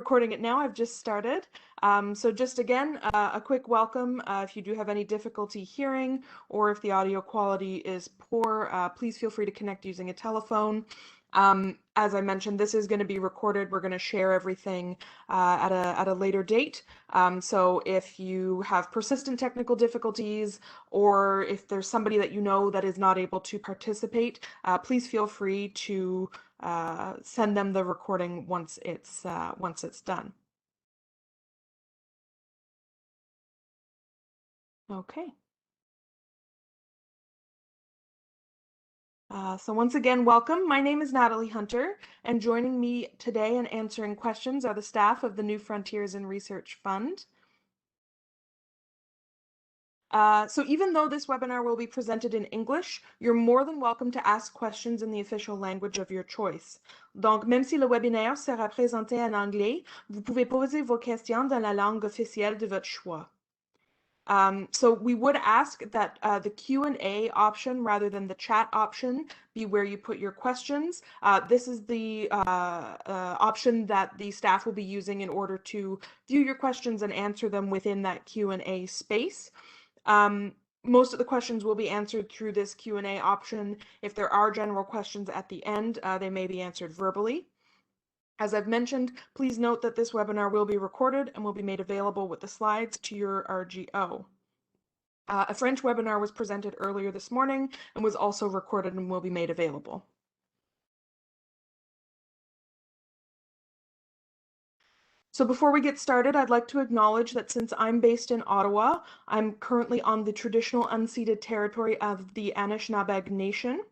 Recording it now. I've just started. So just again, a quick welcome. If you do have any difficulty hearing or if the audio quality is poor, please feel free to connect using a telephone. As I mentioned, this is going to be recorded. We're going to share everything at a later date. So if you have persistent technical difficulties or if there's somebody that you know that is not able to participate, please feel free to send them the recording once it's done. Okay. So once again, welcome. My name is Natalie Hunter, and joining me today and answering questions are the staff of the New Frontiers in Research Fund. So even though this webinar will be presented in English, you're more than welcome to ask questions in the official language of your choice. Donc, même si le webinaire sera présenté en anglais, vous pouvez poser vos questions dans la langue officielle de votre choix. So we would ask that the Q&A option rather than the chat option be where you put your questions. This is the option that the staff will be using in order to view your questions and answer them within that Q&A space. Most of the questions will be answered through this Q&A option. If there are general questions at the end, they may be answered verbally. As I've mentioned, please note that this webinar will be recorded and will be made available with the slides to your RGO. A French webinar was presented earlier this morning and was also recorded and will be made available. So before we get started, I'd like to acknowledge that since I'm based in Ottawa, I'm currently on the traditional unceded territory of the Anishinaabe Nation.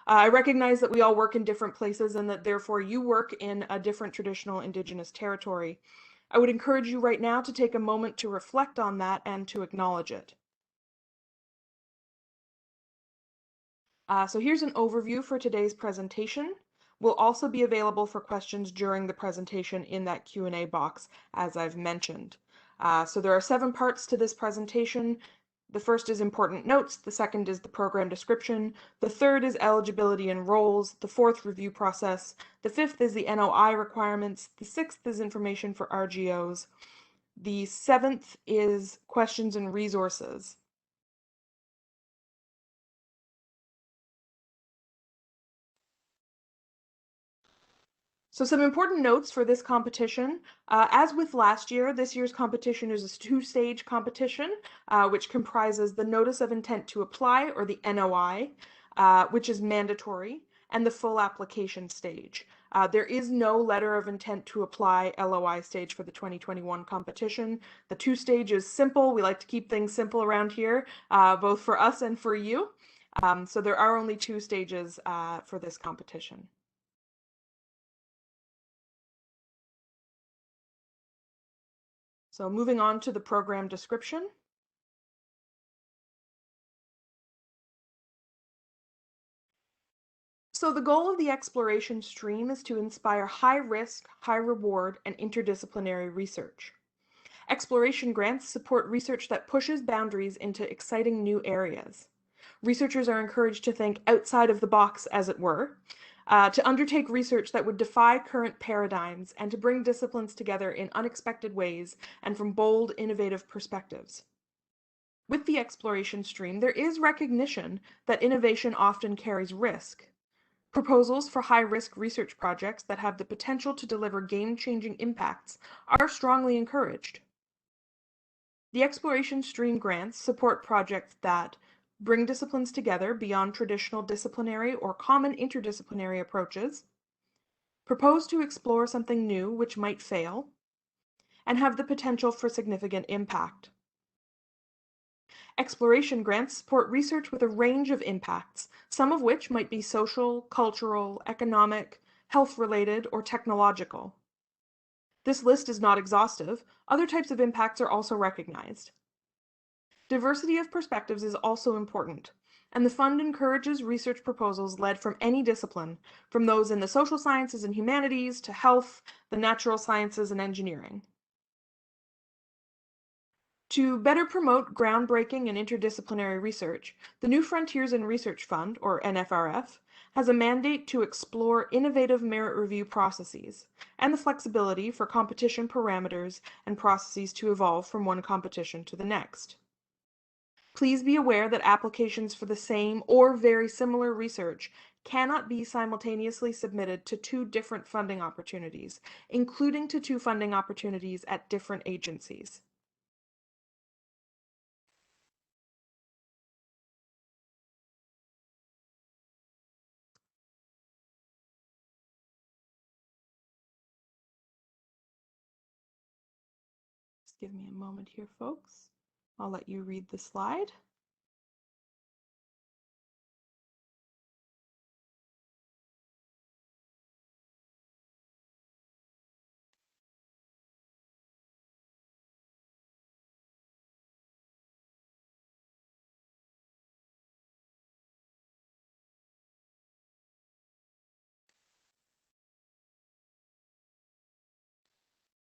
I recognize that we all work in different places and that therefore you work in a different traditional Indigenous territory. I would encourage you right now to take a moment to reflect on that and to acknowledge it. So here's an overview for today's presentation. We'll also be available for questions during the presentation in that Q&A box, as I've mentioned. So there are 7 parts to this presentation. The first is important notes, the second is the program description, the third is eligibility and roles, the fourth review process, the fifth is the NOI requirements, the sixth is information for RGOs, the seventh is questions and resources. So some important notes for this competition. As with last year, this year's competition is a 2-stage competition, which comprises the Notice of Intent to Apply, or the NOI, which is mandatory, and the full application stage. There is no Letter of Intent to Apply LOI stage for the 2021 competition. The 2-stage is simple. We like to keep things simple around here, both for us and for you. So there are only 2 stages for this competition. So moving on to the program description. So the goal of the exploration stream is to inspire high risk, high reward, and interdisciplinary research. Exploration grants support research that pushes boundaries into exciting new areas. Researchers are encouraged to think outside of the box, as it were, to undertake research that would defy current paradigms and to bring disciplines together in unexpected ways and from bold, innovative perspectives. With the exploration stream, there is recognition that innovation often carries risk. Proposals for high-risk research projects that have the potential to deliver game-changing impacts are strongly encouraged. The exploration stream grants support projects that bring disciplines together beyond traditional disciplinary or common interdisciplinary approaches, propose to explore something new which might fail, and have the potential for significant impact. Exploration grants support research with a range of impacts, some of which might be social, cultural, economic, health-related, or technological. This list is not exhaustive. Other types of impacts are also recognized. Diversity of perspectives is also important, and the fund encourages research proposals led from any discipline, from those in the social sciences and humanities to health, the natural sciences, and engineering. To better promote groundbreaking and interdisciplinary research, the New Frontiers in Research Fund, or NFRF, has a mandate to explore innovative merit review processes and the flexibility for competition parameters and processes to evolve from one competition to the next. Please be aware that applications for the same or very similar research cannot be simultaneously submitted to two different funding opportunities, including to two funding opportunities at different agencies. Just give me a moment here, folks. I'll let you read the slide.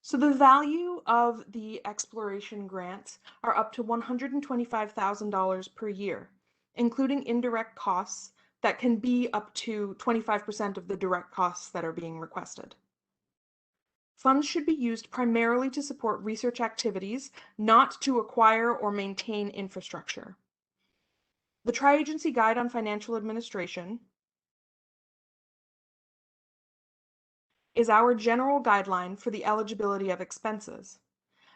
So the value of the exploration grants are up to $125,000 per year, including indirect costs that can be up to 25% of the direct costs that are being requested. Funds should be used primarily to support research activities, not to acquire or maintain infrastructure. The Tri-Agency Guide on Financial Administration is our general guideline for the eligibility of expenses.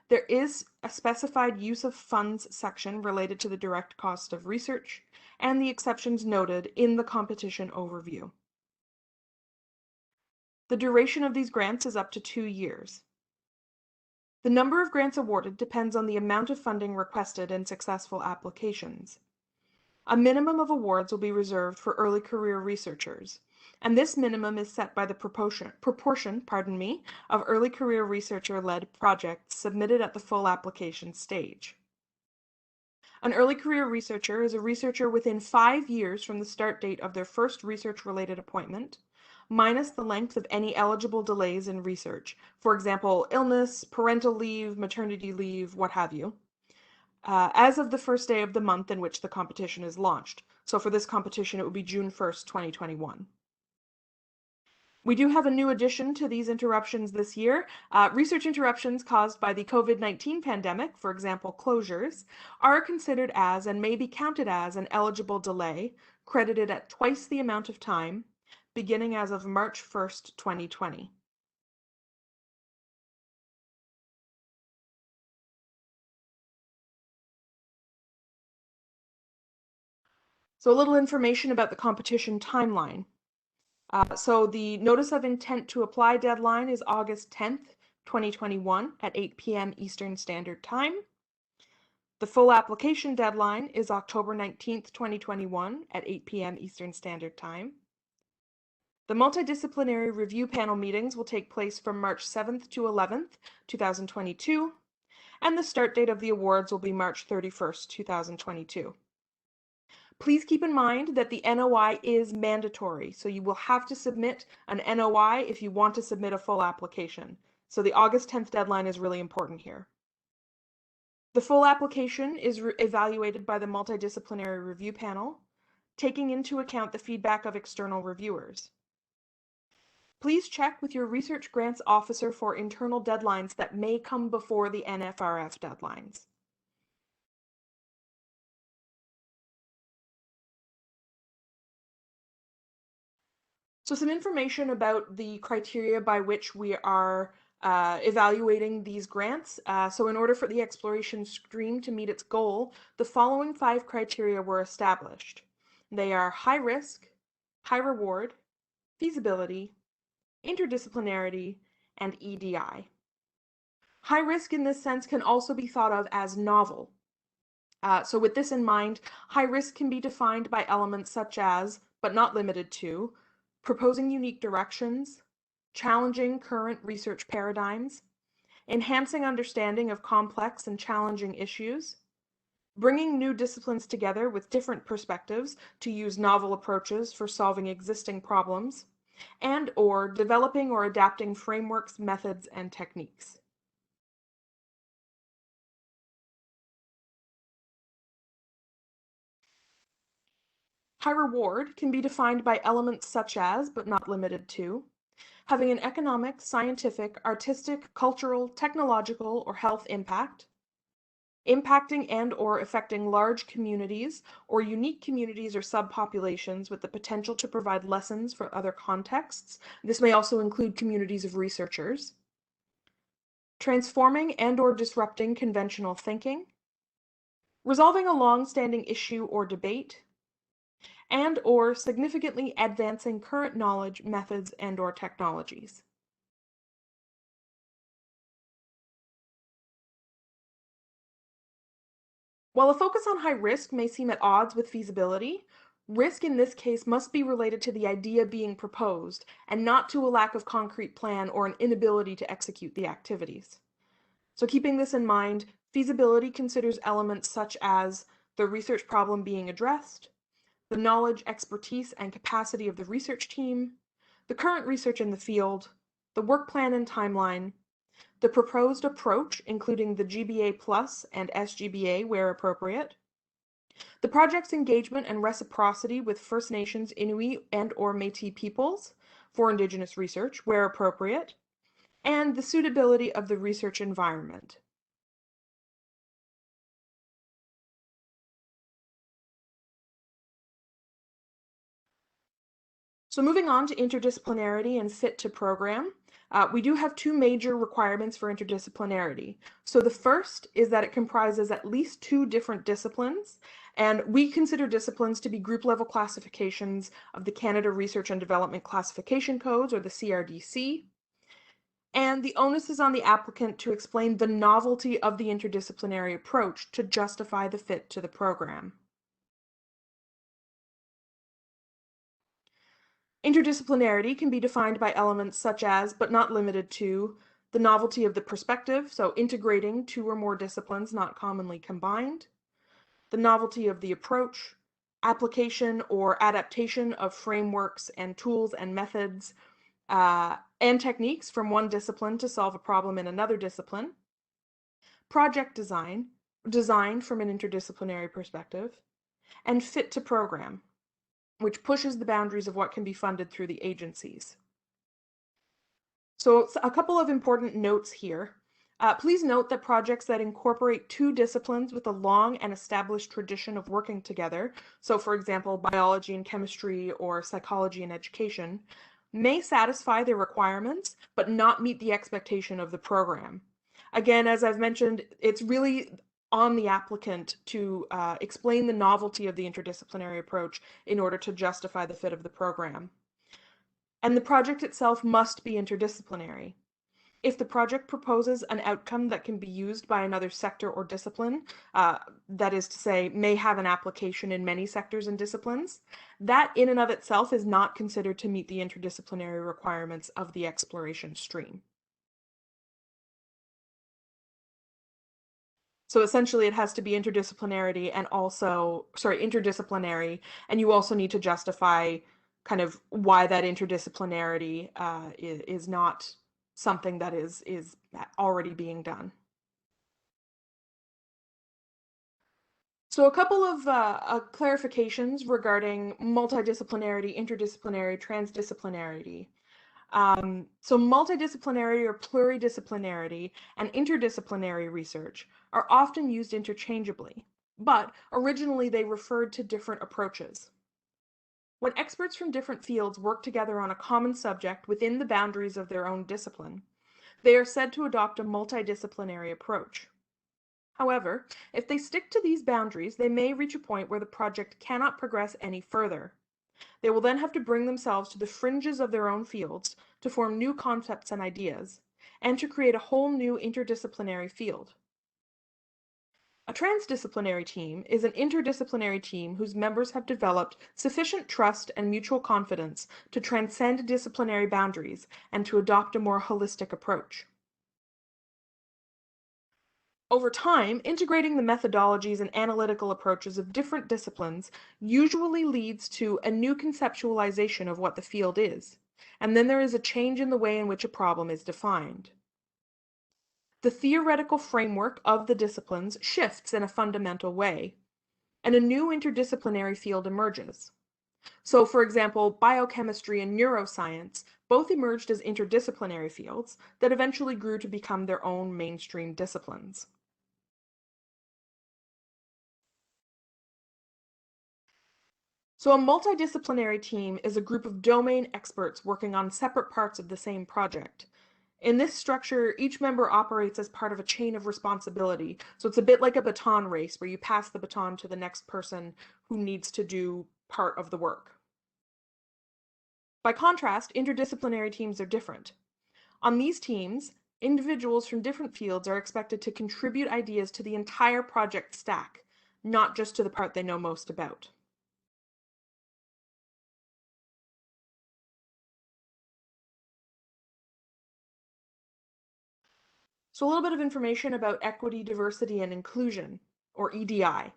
There is a specified use of funds section related to the direct cost of research and the exceptions noted in the competition overview. The duration of these grants is up to 2 years. The number of grants awarded depends on the amount of funding requested and successful applications. A minimum of awards will be reserved for early career researchers, and this minimum is set by the proportion of early career researcher-led projects submitted at the full application stage. An early career researcher is a researcher within 5 years from the start date of their first research-related appointment, minus the length of any eligible delays in research, for example, illness, parental leave, maternity leave, what have you, as of the first day of the month in which the competition is launched. So for this competition, it would be June 1st, 2021. We do have a new addition to these interruptions this year. Research interruptions caused by the COVID-19 pandemic, for example, closures, are considered as and may be counted as an eligible delay, credited at twice the amount of time, beginning as of March 1st, 2020. So a little information about the competition timeline. So the notice of intent to apply deadline is August 10th, 2021 at 8 p.m. Eastern Standard Time. The full application deadline is October 19th, 2021 at 8 p.m. Eastern Standard Time. The multidisciplinary review panel meetings will take place from March 7th to 11th, 2022, and the start date of the awards will be March 31st, 2022. Please keep in mind that the NOI is mandatory, so you will have to submit an NOI if you want to submit a full application. So the August 10th deadline is really important here. The full application is evaluated by the multidisciplinary review panel, taking into account the feedback of external reviewers. Please check with your research grants officer for internal deadlines that may come before the NFRF deadlines. So some information about the criteria by which we are evaluating these grants. So in order for the exploration stream to meet its goal, the following 5 criteria were established. They are high risk, high reward, feasibility, interdisciplinarity, and EDI. High risk in this sense can also be thought of as novel. So with this in mind, high risk can be defined by elements such as, but not limited to, proposing unique directions, challenging current research paradigms, enhancing understanding of complex and challenging issues, bringing new disciplines together with different perspectives to use novel approaches for solving existing problems, and/or developing or adapting frameworks, methods, and techniques. High reward can be defined by elements such as, but not limited to, having an economic, scientific, artistic, cultural, technological, or health impact, impacting and/or affecting large communities or unique communities or subpopulations with the potential to provide lessons for other contexts. This may also include communities of researchers. Transforming and/or disrupting conventional thinking, resolving a long-standing issue or debate, and/or significantly advancing current knowledge, methods, and/or technologies. While a focus on high risk may seem at odds with feasibility, risk in this case must be related to the idea being proposed and not to a lack of concrete plan or an inability to execute the activities. So keeping this in mind, feasibility considers elements such as the research problem being addressed, the knowledge, expertise, and capacity of the research team, the current research in the field, the work plan and timeline, the proposed approach, including the GBA Plus and SGBA where appropriate, the project's engagement and reciprocity with First Nations, Inuit, and/or Métis peoples for Indigenous research where appropriate, and the suitability of the research environment. So moving on to interdisciplinarity and fit to program, we do have two major requirements for interdisciplinarity. So the first is that it comprises at least two different disciplines, and we consider disciplines to be group level classifications of the Canada Research and Development Classification Codes, or the CRDC. And the onus is on the applicant to explain the novelty of the interdisciplinary approach to justify the fit to the program. Interdisciplinarity can be defined by elements such as, but not limited to, the novelty of the perspective, so integrating two or more disciplines not commonly combined, the novelty of the approach, application or adaptation of frameworks and tools and methods and techniques from one discipline to solve a problem in another discipline, project design, designed from an interdisciplinary perspective, and fit to program, which pushes the boundaries of what can be funded through the agencies. So a couple of important notes here. Please note that projects that incorporate two disciplines with a long and established tradition of working together, so for example, biology and chemistry or psychology and education, may satisfy their requirements, but not meet the expectation of the program. Again, as I've mentioned, it's really on the applicant to explain the novelty of the interdisciplinary approach in order to justify the fit of the program. And the project itself must be interdisciplinary. If the project proposes an outcome that can be used by another sector or discipline, that is to say, may have an application in many sectors and disciplines, that in and of itself is not considered to meet the interdisciplinary requirements of the exploration stream. So essentially it has to be interdisciplinary, and you also need to justify kind of why that interdisciplinarity is not something that is already being done. So a couple of clarifications regarding multidisciplinarity, interdisciplinary, transdisciplinarity. So multidisciplinarity or pluridisciplinarity and interdisciplinary research are often used interchangeably, but originally they referred to different approaches. When experts from different fields work together on a common subject within the boundaries of their own discipline, they are said to adopt a multidisciplinary approach. However, if they stick to these boundaries, they may reach a point where the project cannot progress any further. They will then have to bring themselves to the fringes of their own fields to form new concepts and ideas, and to create a whole new interdisciplinary field. A transdisciplinary team is an interdisciplinary team whose members have developed sufficient trust and mutual confidence to transcend disciplinary boundaries and to adopt a more holistic approach. Over time, integrating the methodologies and analytical approaches of different disciplines usually leads to a new conceptualization of what the field is, and then there is a change in the way in which a problem is defined. The theoretical framework of the disciplines shifts in a fundamental way, and a new interdisciplinary field emerges. So, for example, biochemistry and neuroscience both emerged as interdisciplinary fields that eventually grew to become their own mainstream disciplines. So, a multidisciplinary team is a group of domain experts working on separate parts of the same project. In this structure, each member operates as part of a chain of responsibility. So, it's a bit like a baton race where you pass the baton to the next person who needs to do part of the work. By contrast, interdisciplinary teams are different. On these teams, individuals from different fields are expected to contribute ideas to the entire project stack, not just to the part they know most about. So, a little bit of information about equity, diversity, and inclusion, or EDI.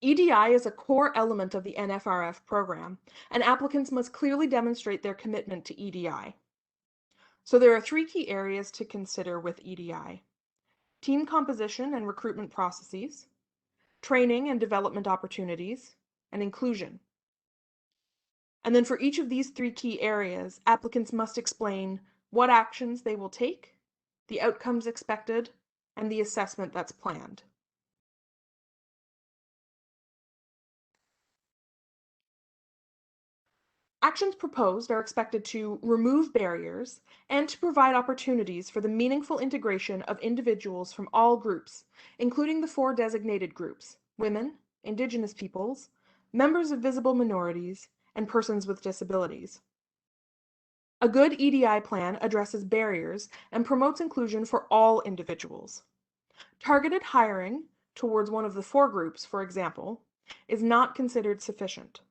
EDI is a core element of the NFRF program, and applicants must clearly demonstrate their commitment to EDI. So, there are three key areas to consider with EDI: team composition and recruitment processes, training and development opportunities, and inclusion. And then for each of these three key areas, applicants must explain what actions they will take, the outcomes expected, and the assessment that's planned. Actions proposed are expected to remove barriers and to provide opportunities for the meaningful integration of individuals from all groups, including the four designated groups: women, Indigenous peoples, members of visible minorities, and persons with disabilities. A good EDI plan addresses barriers and promotes inclusion for all individuals. Targeted hiring towards one of the four groups, for example, is not considered sufficient.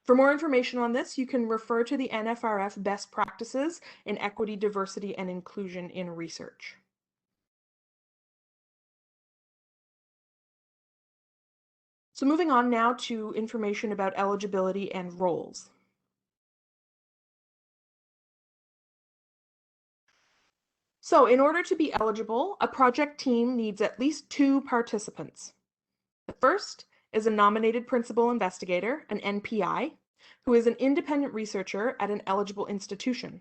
For more information on this, you can refer to the NFRF Best Practices in Equity, Diversity, and Inclusion in Research. So moving on now to information about eligibility and roles. So in order to be eligible, a project team needs at least two participants. The first is a nominated principal investigator, an NPI, who is an independent researcher at an eligible institution.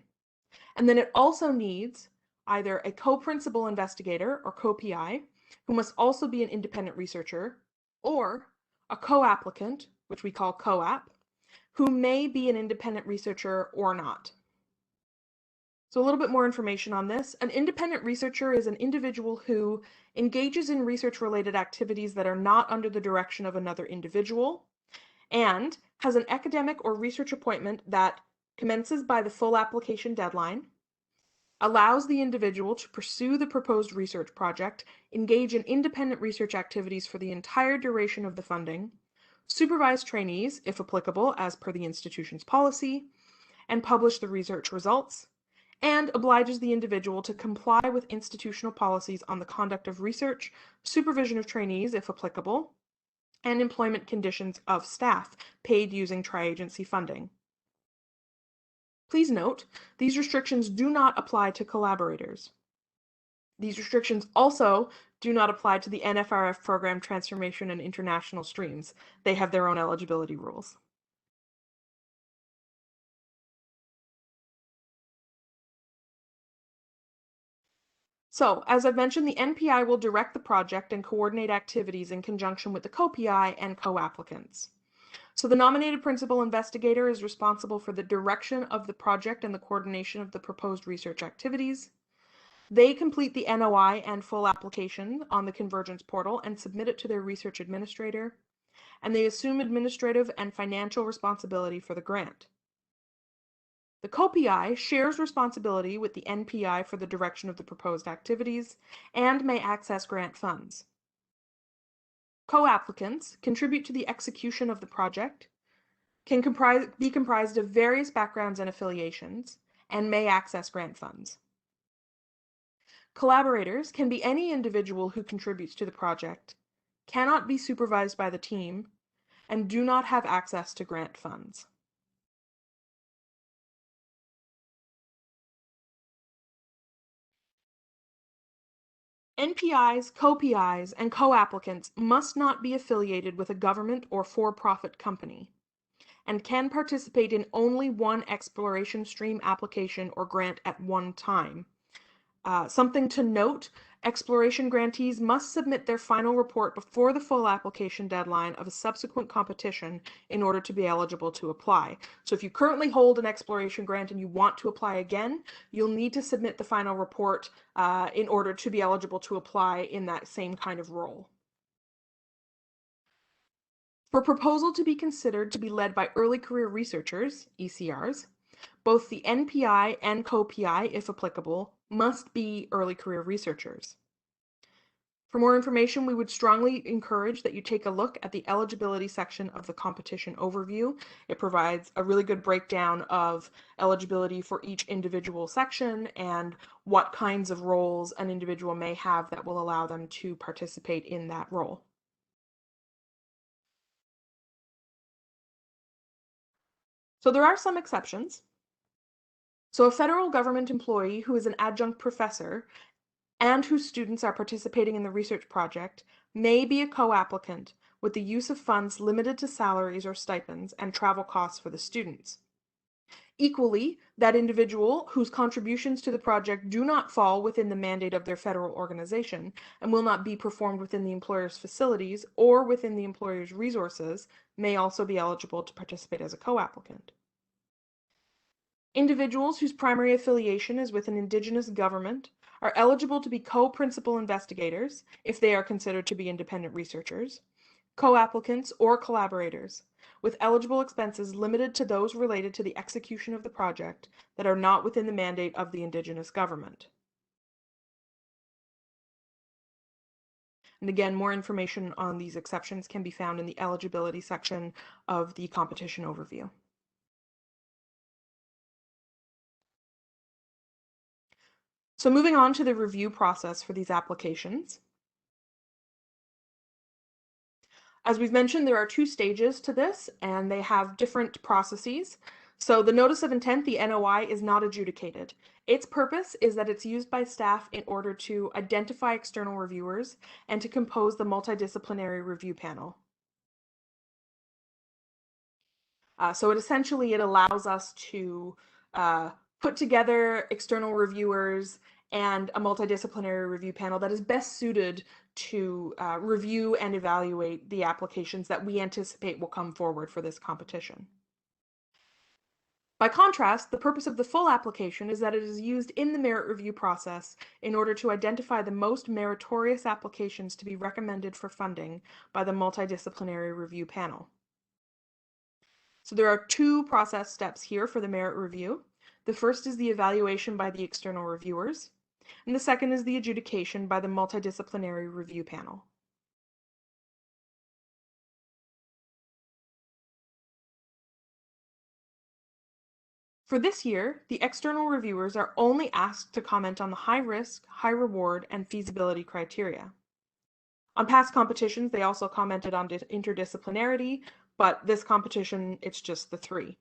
And then it also needs either a co-principal investigator or co-PI, who must also be an independent researcher, or a co-applicant, which we call co-app, who may be an independent researcher or not. So a little bit more information on this. An independent researcher is an individual who engages in research-related activities that are not under the direction of another individual and has an academic or research appointment that commences by the full application deadline, allows the individual to pursue the proposed research project, engage in independent research activities for the entire duration of the funding, supervise trainees, if applicable, as per the institution's policy, and publish the research results, and obliges the individual to comply with institutional policies on the conduct of research, supervision of trainees, if applicable, and employment conditions of staff paid using tri-agency funding. Please note, these restrictions do not apply to collaborators. These restrictions also do not apply to the NFRF program transformation and international streams. They have their own eligibility rules. So, as I've mentioned, the NPI will direct the project and coordinate activities in conjunction with the co-PI and co-applicants. So the nominated principal investigator is responsible for the direction of the project and the coordination of the proposed research activities. They complete the NOI and full application on the Convergence portal and submit it to their research administrator, and they assume administrative and financial responsibility for the grant. The co-PI shares responsibility with the NPI for the direction of the proposed activities and may access grant funds. Co-applicants contribute to the execution of the project, can be comprised of various backgrounds and affiliations, and may access grant funds. Collaborators can be any individual who contributes to the project, cannot be supervised by the team, and do not have access to grant funds. NPIs, co-PIs, and co-applicants must not be affiliated with a government or for-profit company. and can participate in only one exploration stream application or grant at one time. Something to note, exploration grantees must submit their final report before the full application deadline of a subsequent competition in order to be eligible to apply. So if you currently hold an exploration grant and you want to apply again, you'll need to submit the final report in order to be eligible to apply in that same kind of role. For a proposal to be considered to be led by early career researchers, ECRs, both the NPI and co-PI, if applicable, must be early career researchers. For more information, we would strongly encourage that you take a look at the eligibility section of the competition overview. It provides a really good breakdown of eligibility for each individual section and what kinds of roles an individual may have that will allow them to participate in that role. So there are some exceptions. So a federal government employee who is an adjunct professor and whose students are participating in the research project may be a co-applicant with the use of funds limited to salaries or stipends and travel costs for the students. Equally, that individual whose contributions to the project do not fall within the mandate of their federal organization and will not be performed within the employer's facilities or within the employer's resources may also be eligible to participate as a co-applicant. Individuals whose primary affiliation is with an Indigenous government are eligible to be co-principal investigators if they are considered to be independent researchers, co-applicants, or collaborators, with eligible expenses limited to those related to the execution of the project that are not within the mandate of the Indigenous government. And again, more information on these exceptions can be found in the eligibility section of the competition overview. So moving on to the review process for these applications. As we've mentioned, there are two stages to this, and they have different processes. So the notice of intent, the NOI, is not adjudicated. Its purpose is that it's used by staff in order to identify external reviewers and to compose the multidisciplinary review panel. So it allows us to put together external reviewers and a multidisciplinary review panel that is best suited to review and evaluate the applications that we anticipate will come forward for this competition. By contrast, the purpose of the full application is that it is used in the merit review process in order to identify the most meritorious applications to be recommended for funding by the multidisciplinary review panel. So there are two process steps here for the merit review. The first is the evaluation by the external reviewers, and the second is the adjudication by the multidisciplinary review panel. For this year, the external reviewers are only asked to comment on the high risk, high reward, and feasibility criteria. On past competitions, they also commented on interdisciplinarity, but this competition, it's just the three.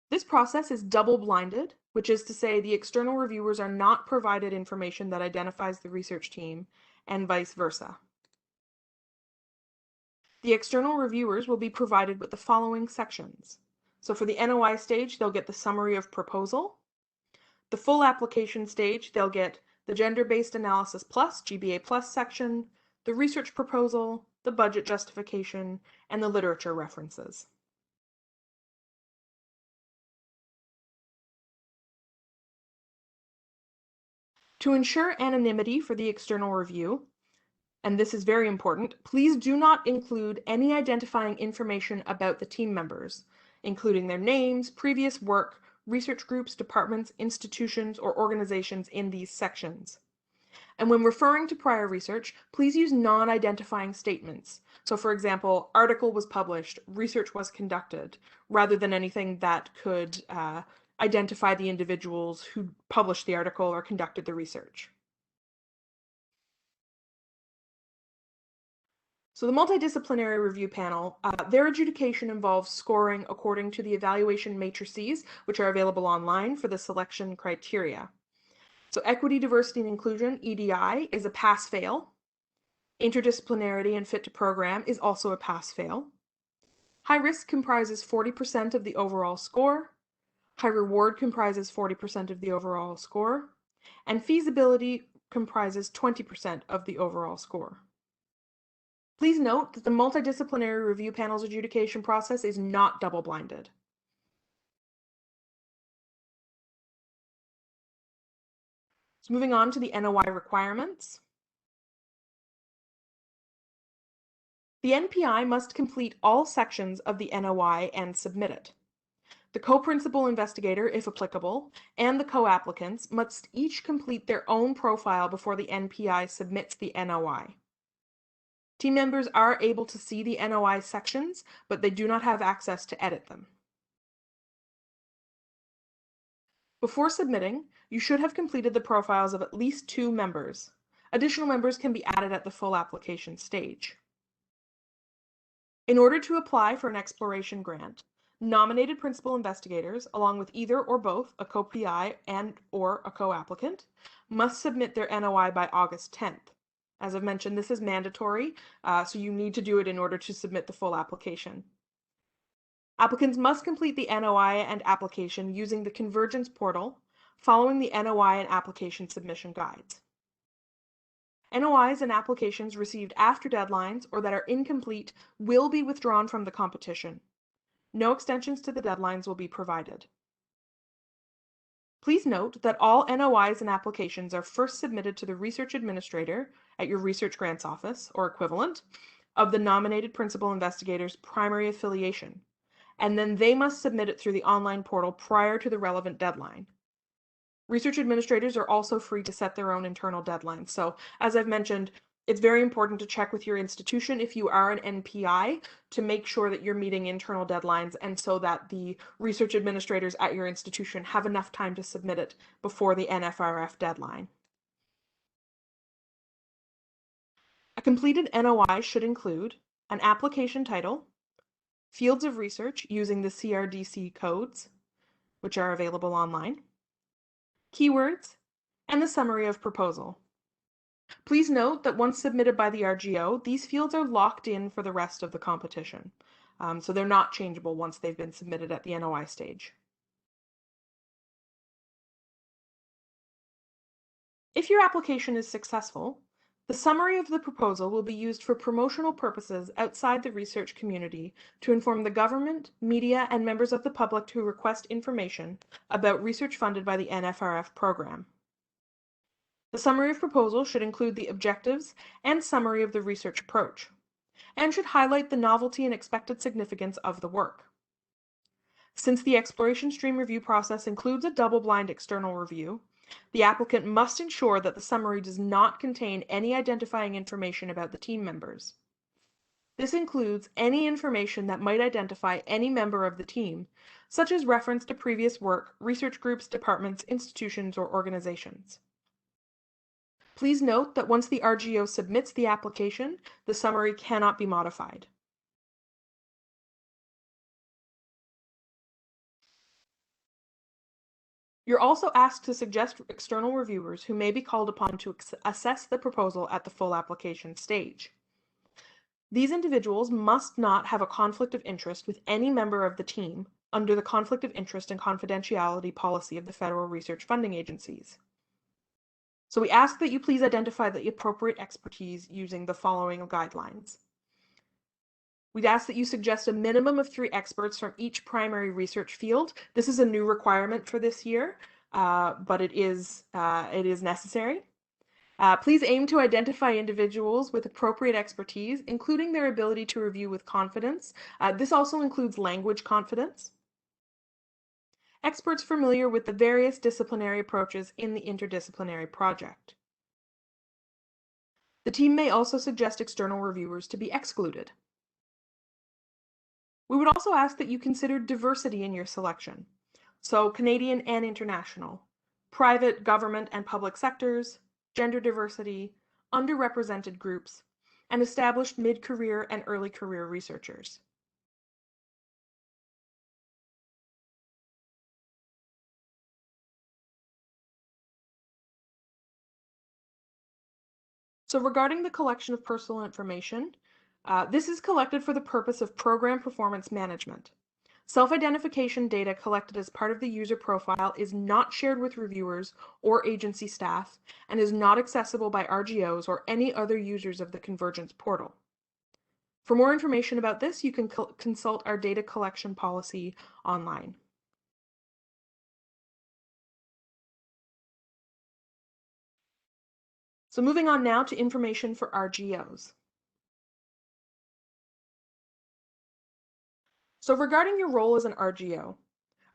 This process is double-blinded, which is to say the external reviewers are not provided information that identifies the research team, and vice versa. The external reviewers will be provided with the following sections. So for the NOI stage, they'll get the summary of proposal. The full application stage, they'll get the Gender-Based Analysis Plus, GBA Plus section, the research proposal, the budget justification, and the literature references. To ensure anonymity for the external review, and this is very important, please do not include any identifying information about the team members, including their names, previous work, research groups, departments, institutions, or organizations in these sections. And when referring to prior research, please use non-identifying statements. So for example, article was published, research was conducted, rather than anything that could identify the individuals who published the article or conducted the research. So the multidisciplinary review panel, their adjudication involves scoring according to the evaluation matrices, which are available online for the selection criteria. So equity, diversity, and inclusion, EDI, is a pass-fail. Interdisciplinarity and fit to program is also a pass-fail. High risk comprises 40% of the overall score, high reward comprises 40% of the overall score, and feasibility comprises 20% of the overall score. Please note that the multidisciplinary review panel's adjudication process is not double-blinded. So moving on to the NOI requirements. The NPI must complete all sections of the NOI and submit it. The co-principal investigator, if applicable, and the co-applicants must each complete their own profile before the NPI submits the NOI. Team members are able to see the NOI sections, but they do not have access to edit them. Before submitting, you should have completed the profiles of at least 2 members. Additional members can be added at the full application stage. In order to apply for an exploration grant, nominated principal investigators, along with either or both a co-PI and/or a co-applicant, must submit their NOI by August 10th. As I've mentioned, this is mandatory, so you need to do it in order to submit the full application. Applicants must complete the NOI and application using the Convergence portal, following the NOI and application submission guides. NOIs and applications received after deadlines or that are incomplete will be withdrawn from the competition. No extensions to the deadlines will be provided. Please note that all NOIs and applications are first submitted to the research administrator at your research grants office or equivalent of the nominated principal investigator's primary affiliation, and then they must submit it through the online portal prior to the relevant deadline. Research administrators are also free to set their own internal deadlines. So, as I've mentioned, it's very important to check with your institution if you are an NPI to make sure that you're meeting internal deadlines and so that the research administrators at your institution have enough time to submit it before the NFRF deadline. A completed NOI should include an application title, fields of research using the CRDC codes, which are available online, keywords, and the summary of proposal. Please note that once submitted by the RGO, these fields are locked in for the rest of the competition. So they're not changeable once they've been submitted at the NOI stage. If your application is successful, the summary of the proposal will be used for promotional purposes outside the research community to inform the government, media, and members of the public who request information about research funded by the NFRF program. The summary of proposal should include the objectives and summary of the research approach, and should highlight the novelty and expected significance of the work. Since the exploration stream review process includes a double-blind external review, the applicant must ensure that the summary does not contain any identifying information about the team members. This includes any information that might identify any member of the team, such as reference to previous work, research groups, departments, institutions, or organizations. Please note that once the RGO submits the application, the summary cannot be modified. You're also asked to suggest external reviewers who may be called upon to assess the proposal at the full application stage. These individuals must not have a conflict of interest with any member of the team under the conflict of interest and confidentiality policy of the federal research funding agencies. So we ask that you please identify the appropriate expertise using the following guidelines. We'd ask that you suggest a minimum of 3 experts from each primary research field. This is a new requirement for this year, but it is necessary. Please aim to identify individuals with appropriate expertise, including their ability to review with confidence. This also includes language confidence. Experts familiar with the various disciplinary approaches in the interdisciplinary project. The team may also suggest external reviewers to be excluded. We would also ask that you consider diversity in your selection, so Canadian and international, private, government, and public sectors, gender diversity, underrepresented groups, and established mid-career and early career researchers. So regarding the collection of personal information, This is collected for the purpose of program performance management. Self-identification data collected as part of the user profile is not shared with reviewers or agency staff and is not accessible by RGOs or any other users of the Convergence portal. For more information about this, you can consult our data collection policy online. So moving on now to information for RGOs. So regarding your role as an RGO,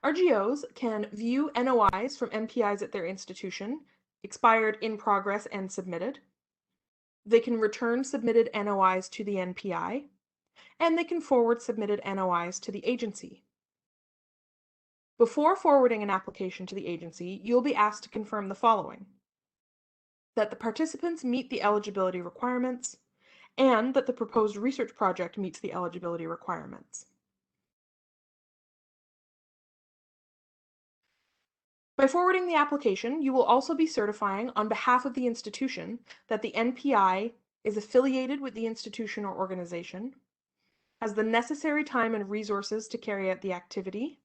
RGOs can view NOIs from MPIs at their institution, expired, in progress, and submitted. They can return submitted NOIs to the NPI, and they can forward submitted NOIs to the agency. Before forwarding an application to the agency, you'll be asked to confirm the following: that the participants meet the eligibility requirements, and that the proposed research project meets the eligibility requirements. By forwarding the application, you will also be certifying on behalf of the institution that the NPI is affiliated with the institution or organization, has the necessary time and resources to carry out the activity,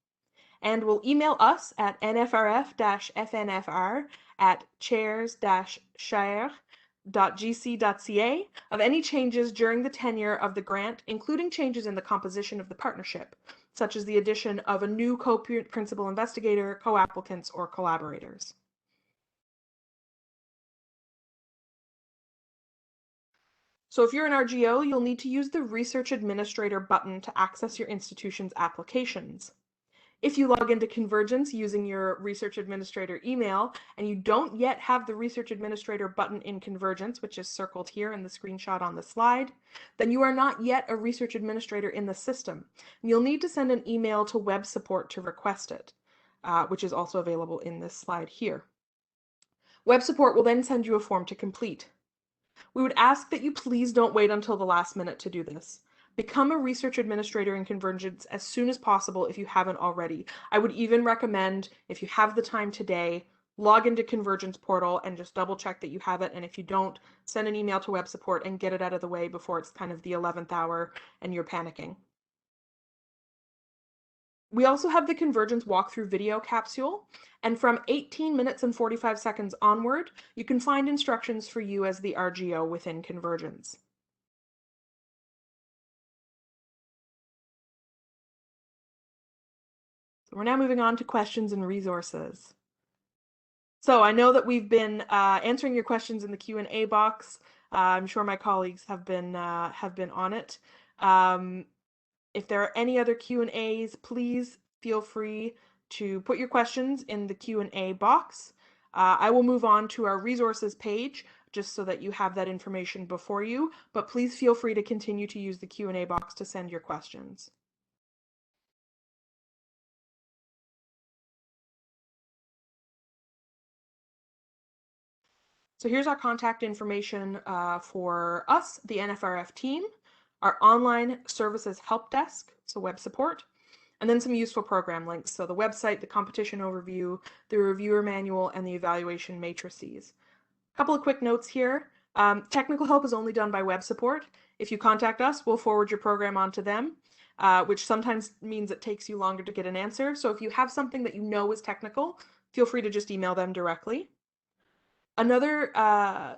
and will email us at nfrf-fnfr@chairs-share.gc.ca of any changes during the tenure of the grant, including changes in the composition of the partnership, such as the addition of a new co-principal investigator, co-applicants, or collaborators. So if you're an RGO, you'll need to use the Research Administrator button to access your institution's applications. If you log into Convergence using your Research Administrator email and you don't yet have the Research Administrator button in Convergence, which is circled here in the screenshot on the slide, then you are not yet a Research Administrator in the system. You'll need to send an email to web support to request it, which is also available in this slide here. Web support will then send you a form to complete. We would ask that you please don't wait until the last minute to do this. Become a research administrator in Convergence as soon as possible if you haven't already. I would even recommend, if you have the time today, log into Convergence portal and just double check that you have it. And if you don't, send an email to web support and get it out of the way before it's kind of the 11th hour and you're panicking. We also have the Convergence walkthrough video capsule, and from 18 minutes and 45 seconds onward, you can find instructions for you as the RGO within Convergence. So we're now moving on to questions and resources. So I know that we've been answering your questions in the Q&A box. I'm sure my colleagues have been on it. If there are any other Q&As, please feel free to put your questions in the Q&A box. I will move on to our resources page just so that you have that information before you, but please feel free to continue to use the Q&A box to send your questions. So here's our contact information for us, the NFRF team, our online services help desk, so web support, and then some useful program links. So the website, the competition overview, the reviewer manual, and the evaluation matrices. A couple of quick notes here. Technical help is only done by web support. If you contact us, we'll forward your program on to them, which sometimes means it takes you longer to get an answer. So if you have something that you know is technical, feel free to just email them directly. Another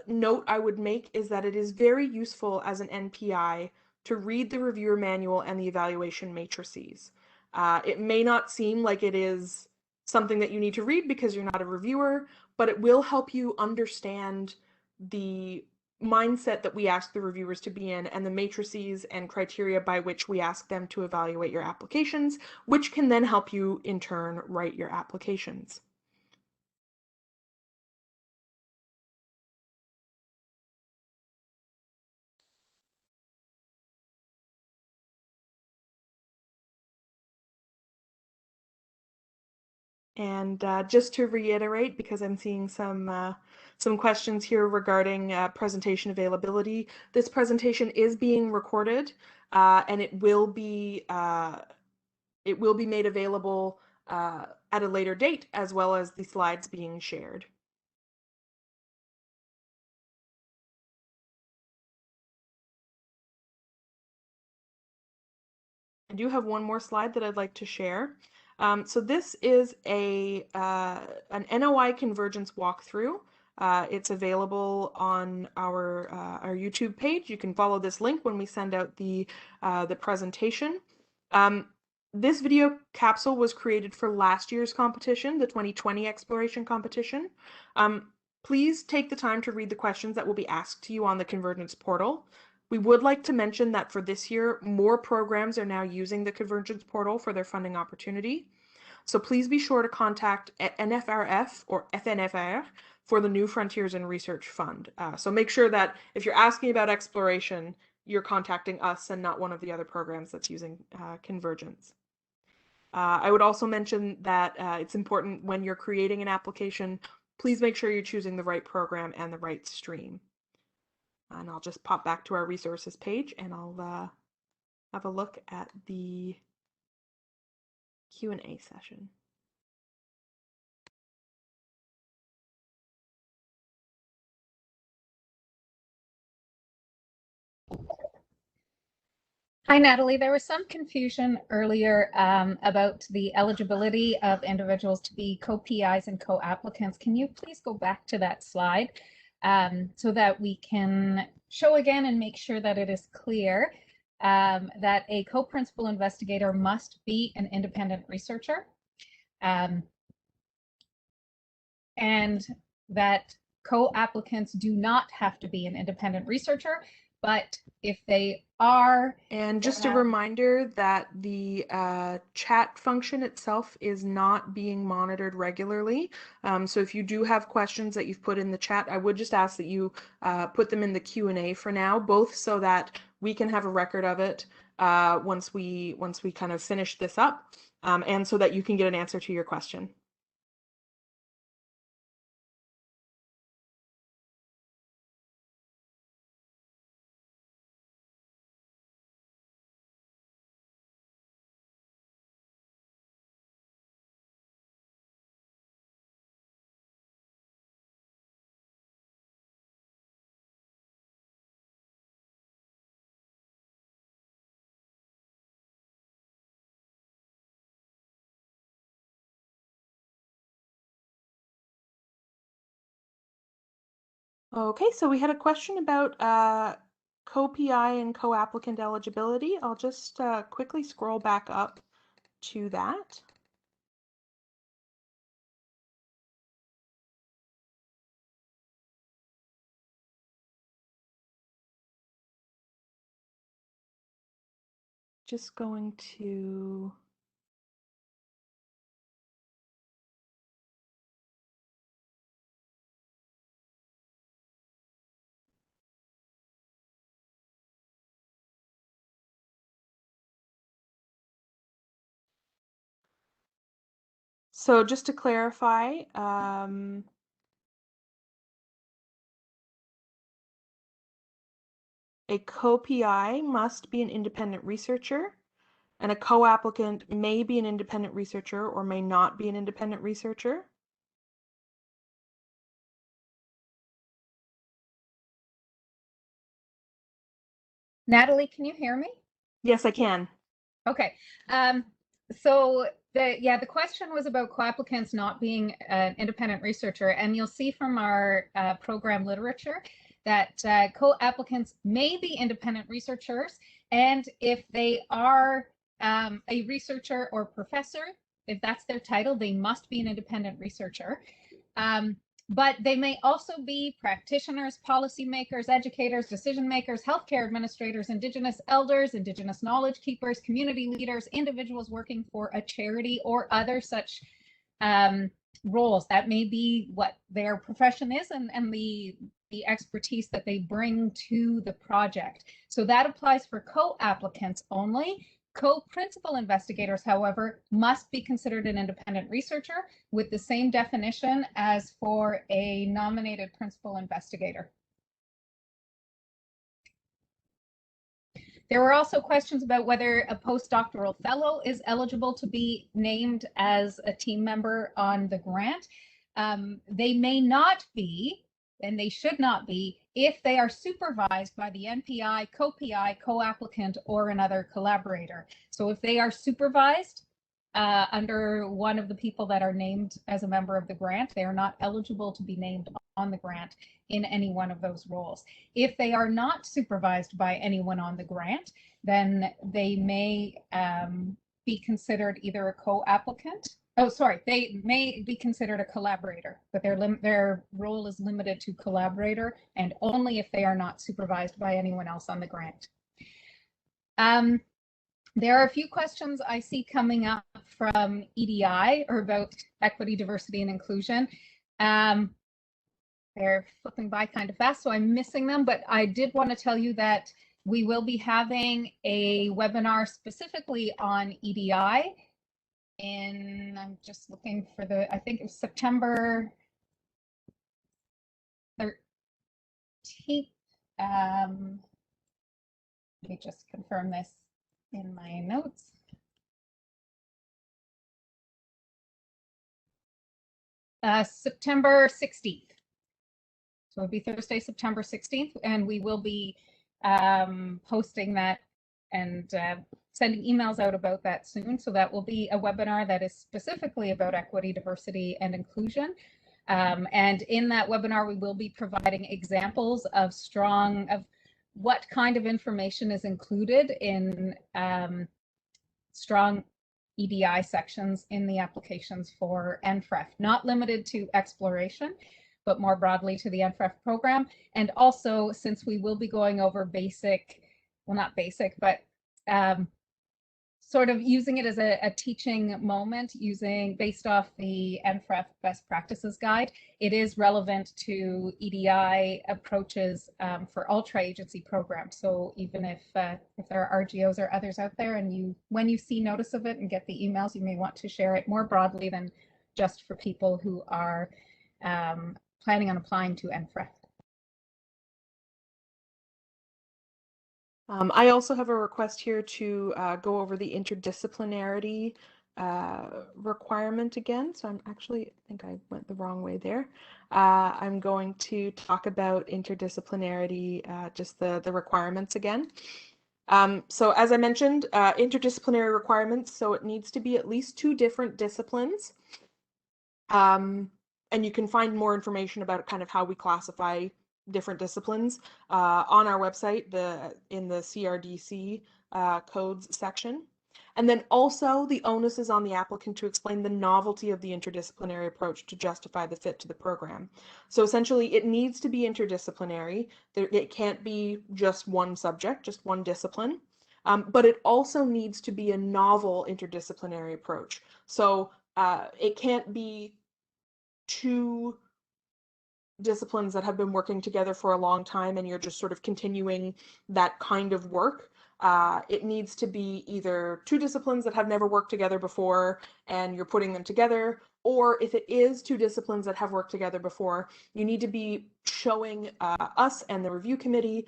note I would make is that it is very useful as an NPI to read the reviewer manual and the evaluation matrices. It may not seem like it is something that you need to read because you're not a reviewer, but it will help you understand the mindset that we ask the reviewers to be in and the matrices and criteria by which we ask them to evaluate your applications, which can then help you in turn write your applications. And just to reiterate, because I'm seeing some questions here regarding presentation availability, this presentation is being recorded, and it will be made available at a later date, as well as the slides being shared. do have one more slide that I'd like to share. So this is an NOI convergence walkthrough. It's available on our YouTube page. You can follow this link when we send out the presentation. This video capsule was created for last year's competition, the 2020 exploration competition. Please take the time to read the questions that will be asked to you on the Convergence portal. We would like to mention that for this year, more programs are now using the Convergence portal for their funding opportunity. So please be sure to contact NFRF or FNFR for the New Frontiers in Research Fund. So make sure that if you're asking about exploration, you're contacting us and not one of the other programs that's using Convergence. I would also mention that it's important when you're creating an application, please make sure you're choosing the right program and the right stream. And I'll just pop back to our resources page and I'll have a look at the Q&A session. Hi, Natalie. There was some confusion earlier about the eligibility of individuals to be co-PIs and co-applicants. Can you please go back to that slide so that we can show again and make sure that it is clear that a co-principal investigator must be an independent researcher and that co-applicants do not have to be an independent researcher, but if they are... And just a reminder that the chat function itself is not being monitored regularly. So if you do have questions that you've put in the chat, I would just ask that you put them in the Q&A for now, both so that we can have a record of it once we kind of finish this up, and so that you can get an answer to your question. Okay, so we had a question about co-PI and co-applicant eligibility. I'll just quickly scroll back up to that. Just going to... So just to clarify, a co-PI must be an independent researcher, and a co-applicant may be an independent researcher or may not be an independent researcher. Natalie, can you hear me? Yes, I can. Okay. So the question was about co-applicants not being an independent researcher, and you'll see from our program literature that co-applicants may be independent researchers, and if they are a researcher or professor, if that's their title, they must be an independent researcher. But they may also be practitioners, policymakers, educators, decision makers, healthcare administrators, Indigenous elders, Indigenous knowledge keepers, community leaders, individuals working for a charity, or other such roles. That may be what their profession is and the expertise that they bring to the project. So that applies for co-applicants only. Co-principal investigators, however, must be considered an independent researcher with the same definition as for a nominated principal investigator. There were also questions about whether a postdoctoral fellow is eligible to be named as a team member on the grant. They may not be, and they should not be, if they are supervised by the NPI, co-PI, co-applicant, or another collaborator. So if they are supervised under one of the people that are named as a member of the grant, they are not eligible to be named on the grant in any one of those roles. If they are not supervised by anyone on the grant, then they may be considered either a co-applicant. Oh, sorry, they may be considered a collaborator, but their role is limited to collaborator and only if they are not supervised by anyone else on the grant. There are a few questions I see coming up from EDI or about equity, diversity, and inclusion. They're flipping by kind of fast, so I'm missing them, but I did want to tell you that we will be having a webinar specifically on EDI I'm just looking for I think it was September 13th. Let me just confirm this in my notes. September 16th. So it'll be Thursday, September 16th, and we will be posting that and sending emails out about that soon. So that will be a webinar that is specifically about equity, diversity, and inclusion. And in that webinar, we will be providing examples of what kind of information is included in strong EDI sections in the applications for NFRF, not limited to exploration, but more broadly to the NFRF program. And also, since we will be going over basic, well, not basic, but sort of using it as a teaching moment, based off the NFRF best practices guide, it is relevant to EDI approaches for ultra-agency programs. So even if there are RGOs or others out there, and when you see notice of it and get the emails, you may want to share it more broadly than just for people who are planning on applying to NFRF. I also have a request here to go over the interdisciplinarity requirement again. So I think I went the wrong way there. I'm going to talk about interdisciplinarity, just the requirements again. So as I mentioned, interdisciplinary requirements, so it needs to be at least 2 different disciplines. And you can find more information about kind of how we classify different disciplines on our website, in the CRDC codes section. And then also the onus is on the applicant to explain the novelty of the interdisciplinary approach to justify the fit to the program. So essentially it needs to be interdisciplinary. It can't be just one subject, just one discipline, but it also needs to be a novel interdisciplinary approach. So it can't be 2 disciplines that have been working together for a long time and you're just sort of continuing that kind of work. It needs to be either 2 disciplines that have never worked together before and you're putting them together, or if it is 2 disciplines that have worked together before, you need to be showing us and the review committee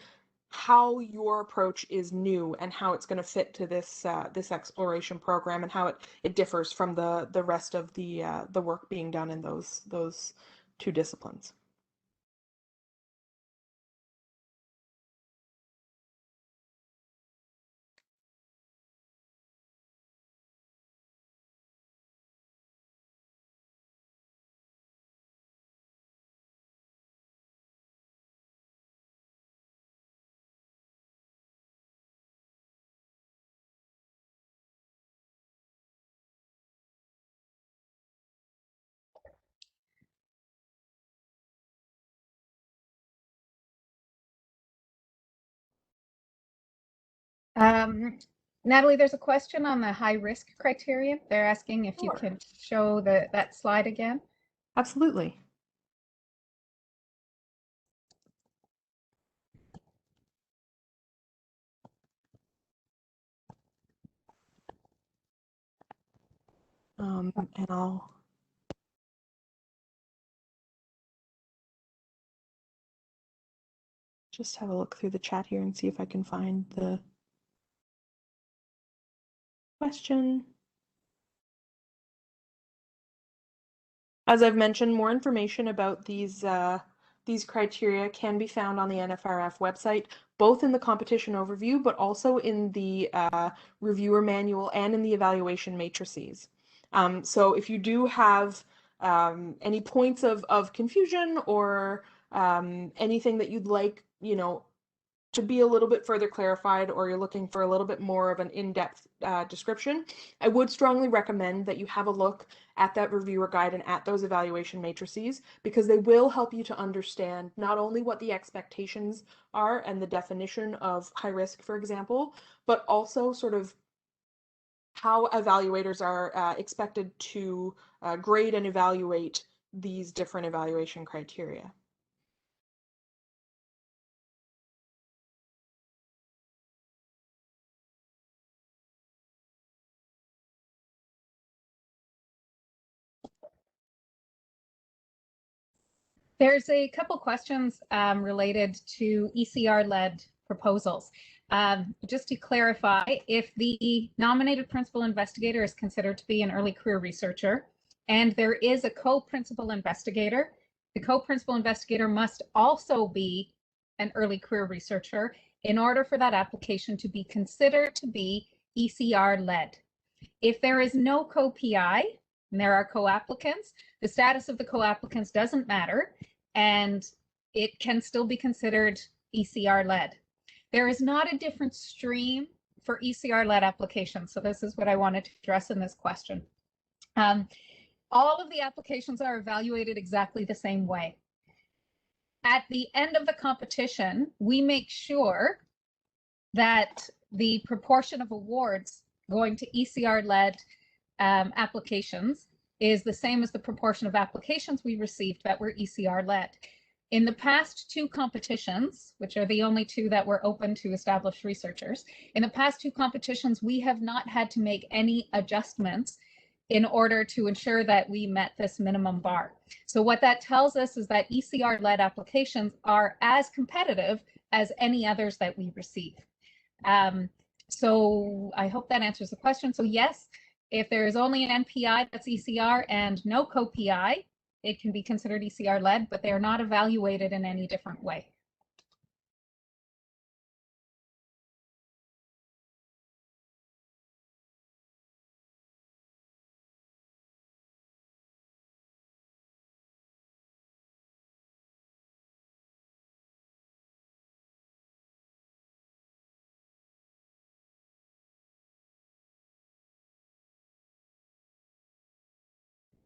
how your approach is new and how it's going to fit to this exploration program and how it differs from the rest of the work being done in those 2 disciplines. Natalie, there's a question on the high risk criterion. They're asking if you can show that slide again. Absolutely. And I'll just have a look through the chat here and see if I can find the question. As I've mentioned, more information about these These criteria can be found on the NFRF website, both in the competition overview, but also in the reviewer manual and in the evaluation matrices. So if you do have any points of confusion or anything that you'd like, to be a little bit further clarified, or you're looking for a little bit more of an in-depth description, I would strongly recommend that you have a look at that reviewer guide and at those evaluation matrices, because they will help you to understand not only what the expectations are and the definition of high risk, for example, but also sort of how evaluators are expected to grade and evaluate these different evaluation criteria. There's a couple questions related to ECR-led proposals. Just to clarify, if the nominated principal investigator is considered to be an early career researcher, and there is a co-principal investigator, the co-principal investigator must also be an early career researcher in order for that application to be considered to be ECR-led. If there is no co-PI, and there are co-applicants, the status of the co-applicants doesn't matter, and it can still be considered ECR-led. There is not a different stream for ECR-led applications, so this is what I wanted to address in this question. All of the applications are evaluated exactly the same way. At the end of the competition, we make sure that the proportion of awards going to ECR-led applications is the same as the proportion of applications we received that were ECR-led. In the past two competitions, which are the only two that were open to established researchers, in the past two competitions, we have not had to make any adjustments in order to ensure that we met this minimum bar. So what that tells us is that ECR-led applications are as competitive as any others that we receive. So I hope that answers the question. So yes, if there is only an NPI that's ECR and no co-PI, it can be considered ECR-led, but they are not evaluated in any different way.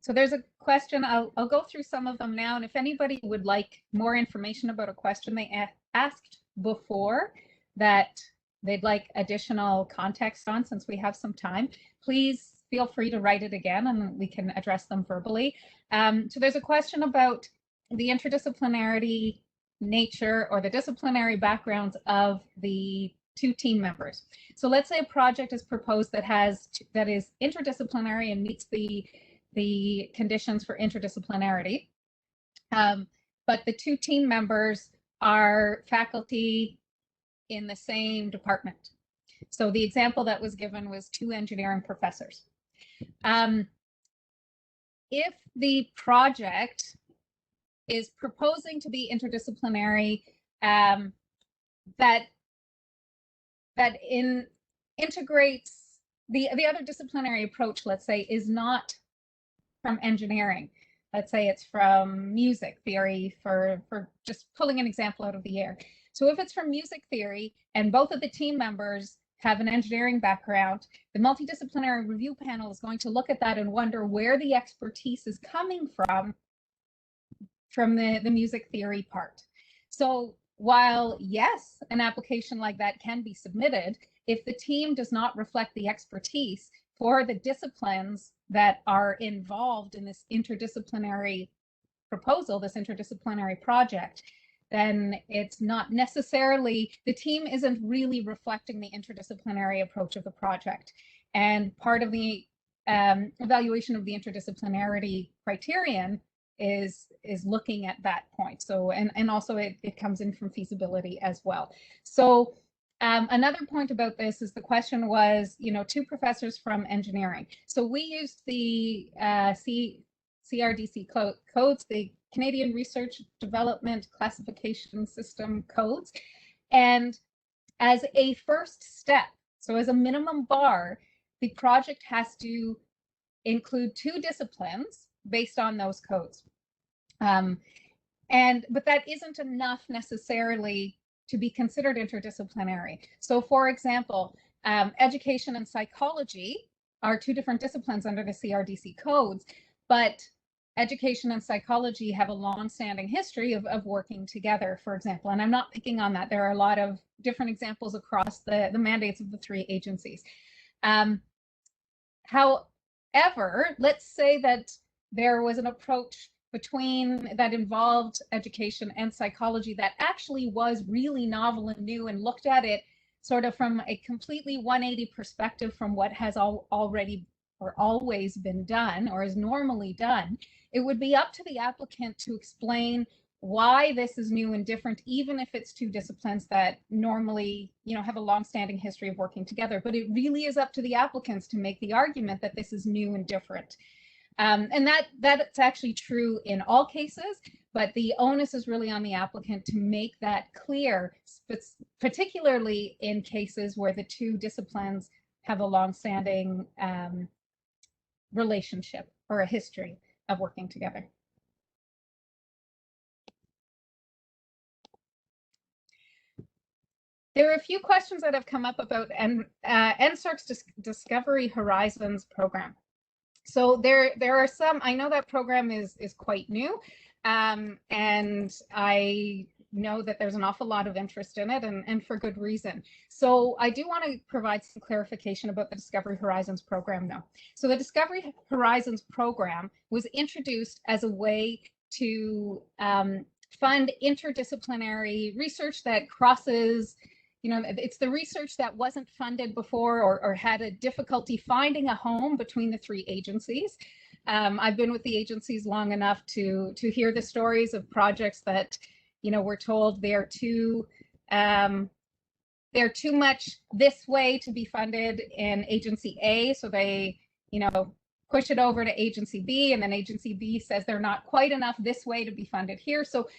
So there's a question, I'll go through some of them now, and if anybody would like more information about a question they asked before that they'd like additional context on, since we have some time, please feel free to write it again and we can address them verbally. So there's a question about the interdisciplinarity nature or the disciplinary backgrounds of the two team members. So let's say a project is proposed that is interdisciplinary and meets the conditions for interdisciplinarity. But the two team members are faculty in the same department. So the example that was given was two engineering professors. If the project is proposing to be interdisciplinary, that integrates the other disciplinary approach, let's say, is not from engineering. Let's say it's from music theory, for just pulling an example out of the air. So if it's from music theory and both of the team members have an engineering background, the multidisciplinary review panel is going to look at that and wonder where the expertise is coming from the music theory part. So while yes, an application like that can be submitted, if the team does not reflect the expertise for the disciplines that are involved in this interdisciplinary proposal, this interdisciplinary project, then it's not necessarily, the team isn't really reflecting the interdisciplinary approach of the project. And part of the evaluation of the interdisciplinarity criterion is looking at that point. So, and also it comes in from feasibility as well. So another point about this is the question was, two professors from engineering. So we used the CRDC codes, the Canadian Research Development Classification System codes. And as a first step, so as a minimum bar, the project has to include 2 disciplines based on those codes. But that isn't enough necessarily to be considered interdisciplinary. So for example, education and psychology are 2 different disciplines under the CRDC codes, but education and psychology have a long-standing history of working together, for example. And I'm not picking on that. There are a lot of different examples across the mandates of the 3 agencies. However, let's say that there was an approach that involved education and psychology that actually was really novel and new and looked at it sort of from a completely 180 perspective from what has already or always been done or is normally done. It would be up to the applicant to explain why this is new and different, even if it's 2 disciplines that normally, have a long-standing history of working together. But it really is up to the applicants to make the argument that this is new and different. And that's actually true in all cases, but the onus is really on the applicant to make that clear, particularly in cases where the 2 disciplines have a long-standing relationship or a history of working together. There are a few questions that have come up about NSERC's Discovery Horizons program. So there are some, I know that program is quite new, and I know that there's an awful lot of interest in it, and for good reason. So I do want to provide some clarification about the Discovery Horizons program though. So the Discovery Horizons program was introduced as a way to fund interdisciplinary research that crosses, it's the research that wasn't funded before or had a difficulty finding a home between the 3 agencies. I've been with the agencies long enough to hear the stories of projects that, we're told they're too much this way to be funded in agency A. So they, push it over to agency B, and then agency B says they're not quite enough this way to be funded here. So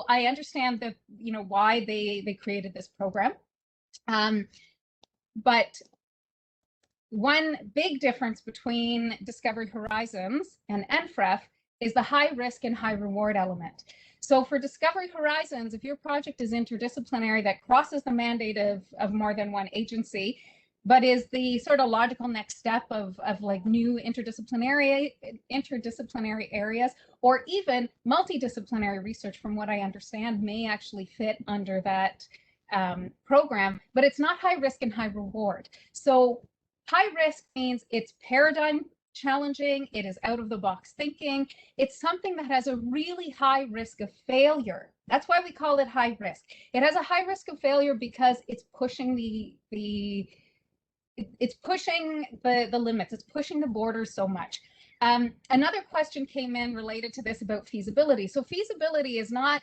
I understand that, why they created this program. But one big difference between Discovery Horizons and NFRF is the high risk and high reward element. So for Discovery Horizons, if your project is interdisciplinary that crosses the mandate of more than one agency, but is the sort of logical next step of like new interdisciplinary areas, or even multidisciplinary research, from what I understand, may actually fit under that program, but it's not high risk and high reward. So high risk means it's paradigm challenging, it is out of the box thinking, it's something that has a really high risk of failure. That's why we call it high risk. It has a high risk of failure because it's pushing the limits, it's pushing the borders so much. Another question came in related to this about feasibility. So feasibility is not,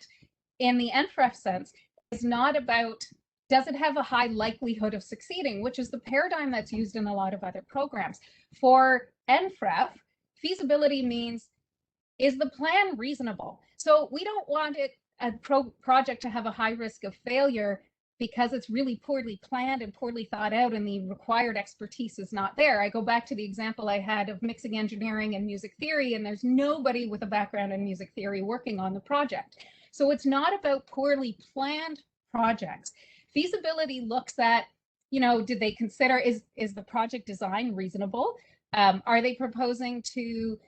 in the NFRF sense, is not about, does it have a high likelihood of succeeding, which is the paradigm that's used in a lot of other programs. For NFRF, feasibility means, is the plan reasonable? So we don't want a project to have a high risk of failure because it's really poorly planned and poorly thought out and the required expertise is not there. I go back to the example I had of mixing engineering and music theory, and there's nobody with a background in music theory working on the project. So it's not about poorly planned projects. Feasibility looks at, did they consider, is the project design reasonable? Are they proposing to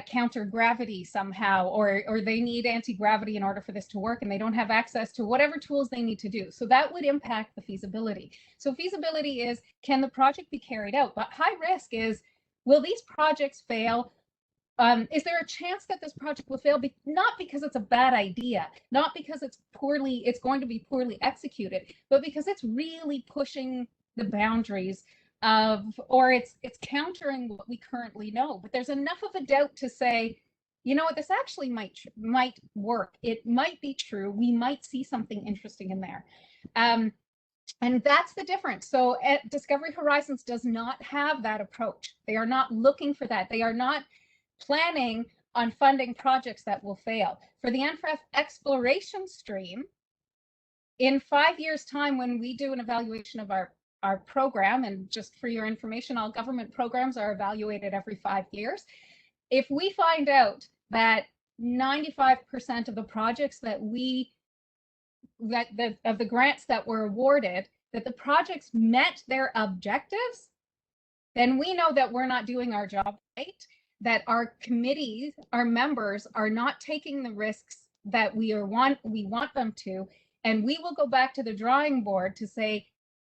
counter gravity somehow, or they need anti-gravity in order for this to work and they don't have access to whatever tools they need to do? So that would impact the feasibility. So feasibility is, can the project be carried out? But high risk is, will these projects fail? Is there a chance that this project will fail? Not because it's a bad idea, not because it's going to be poorly executed, but because it's really pushing the boundaries of, or it's countering what we currently know. But there's enough of a doubt to say, what, this actually might work. It might be true. We might see something interesting in there. And that's the difference. So Discovery Horizons does not have that approach. They are not looking for that. They are not planning on funding projects that will fail. For the NFRF exploration stream, in 5 years' time, when we do an evaluation of our program, and just for your information, all government programs are evaluated every 5 years. If we find out that 95% of the projects that of the grants that were awarded, that the projects met their objectives, then we know that we're not doing our job right, that our committees, our members are not taking the risks that we want them to, and we will go back to the drawing board to say,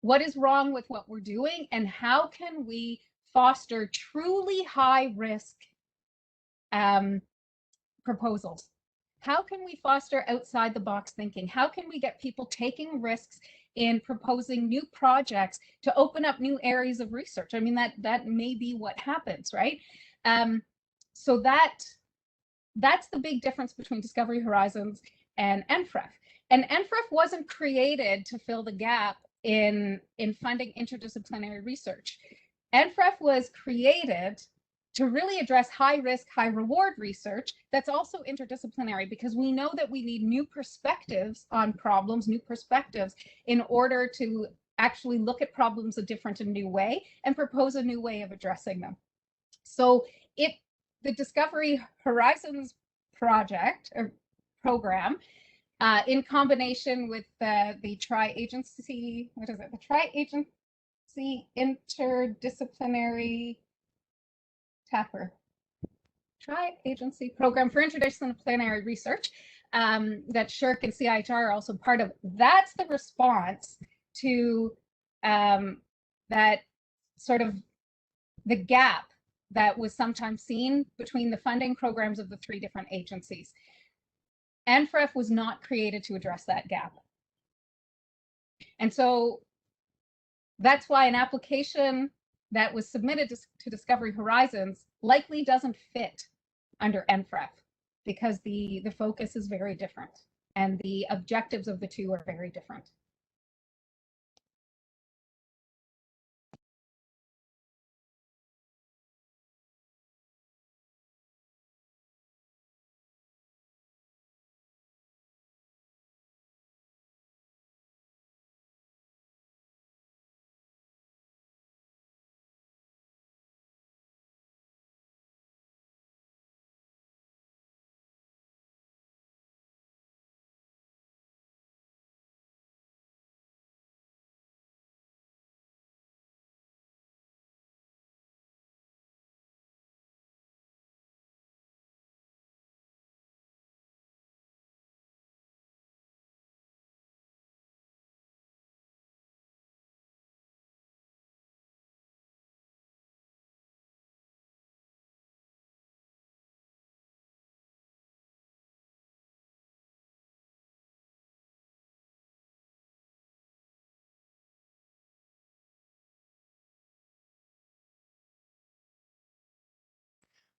what is wrong with what we're doing, and how can we foster truly high risk proposals? How can we foster outside the box thinking? How can we get people taking risks in proposing new projects to open up new areas of research? I mean, that may be what happens, right? So that's the big difference between Discovery Horizons and NFRF. And NFRF wasn't created to fill the gap in funding interdisciplinary research. NFRF was created to really address high risk, high reward research that's also interdisciplinary, because we know that we need new perspectives on problems, new perspectives, in order to actually look at problems a different and new way and propose a new way of addressing them. So the Discovery Horizons project or program, in combination with the tri-agency, what is it? The tri-agency interdisciplinary tri-agency program for interdisciplinary research that SSHRC and CIHR are also part of. That's the response to that sort of the gap that was sometimes seen between the funding programs of the three different agencies. NFRF was not created to address that gap. And so that's why an application that was submitted to Discovery Horizons likely doesn't fit under NFRF, because the focus is very different and the objectives of the two are very different.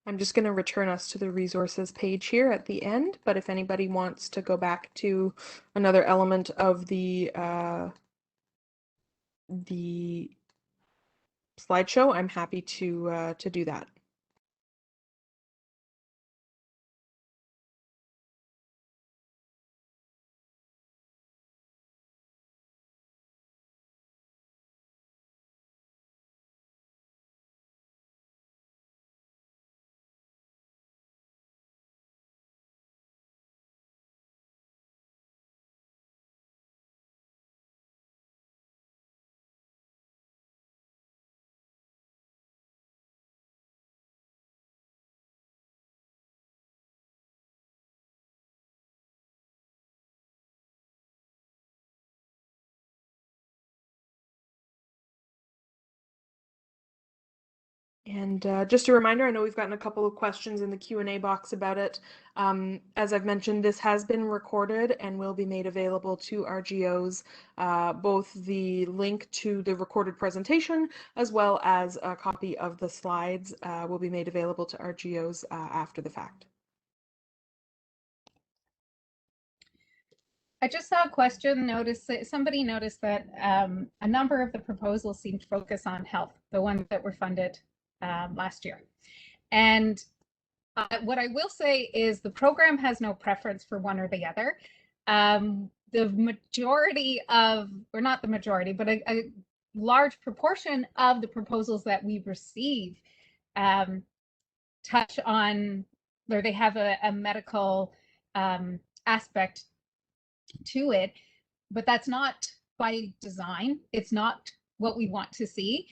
I'm just going to return us to the resources page here at the end, but if anybody wants to go back to another element of the slideshow, I'm happy to do that. And just a reminder, I know we've gotten a couple of questions in the Q&A box about it. As I've mentioned, this has been recorded and will be made available to RGOs, both the link to the recorded presentation as well as a copy of the slides will be made available to RGOs after the fact. I just saw a question. Somebody noticed that a number of the proposals seem to focus on health, the ones that were funded last year. And What I will say is the program has no preference for one or the other. The majority of, or not the majority, but a large proportion of the proposals that we receive touch on, or they have a medical aspect to it, but that's not by design. It's not what we want to see.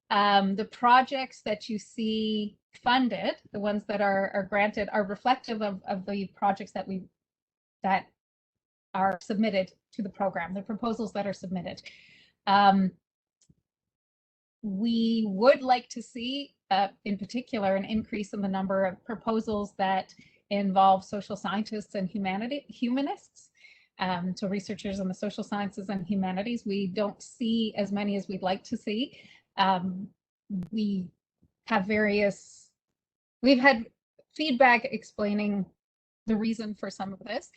The projects that you see funded, the ones that are granted, are reflective of the projects that are submitted to the program, the proposals that are submitted. We would like to see, in particular, an increase in the number of proposals that involve social scientists and humanists. So researchers in the social sciences and humanities, we don't see as many as we'd like to see. We have we've had feedback explaining the reason for some of this.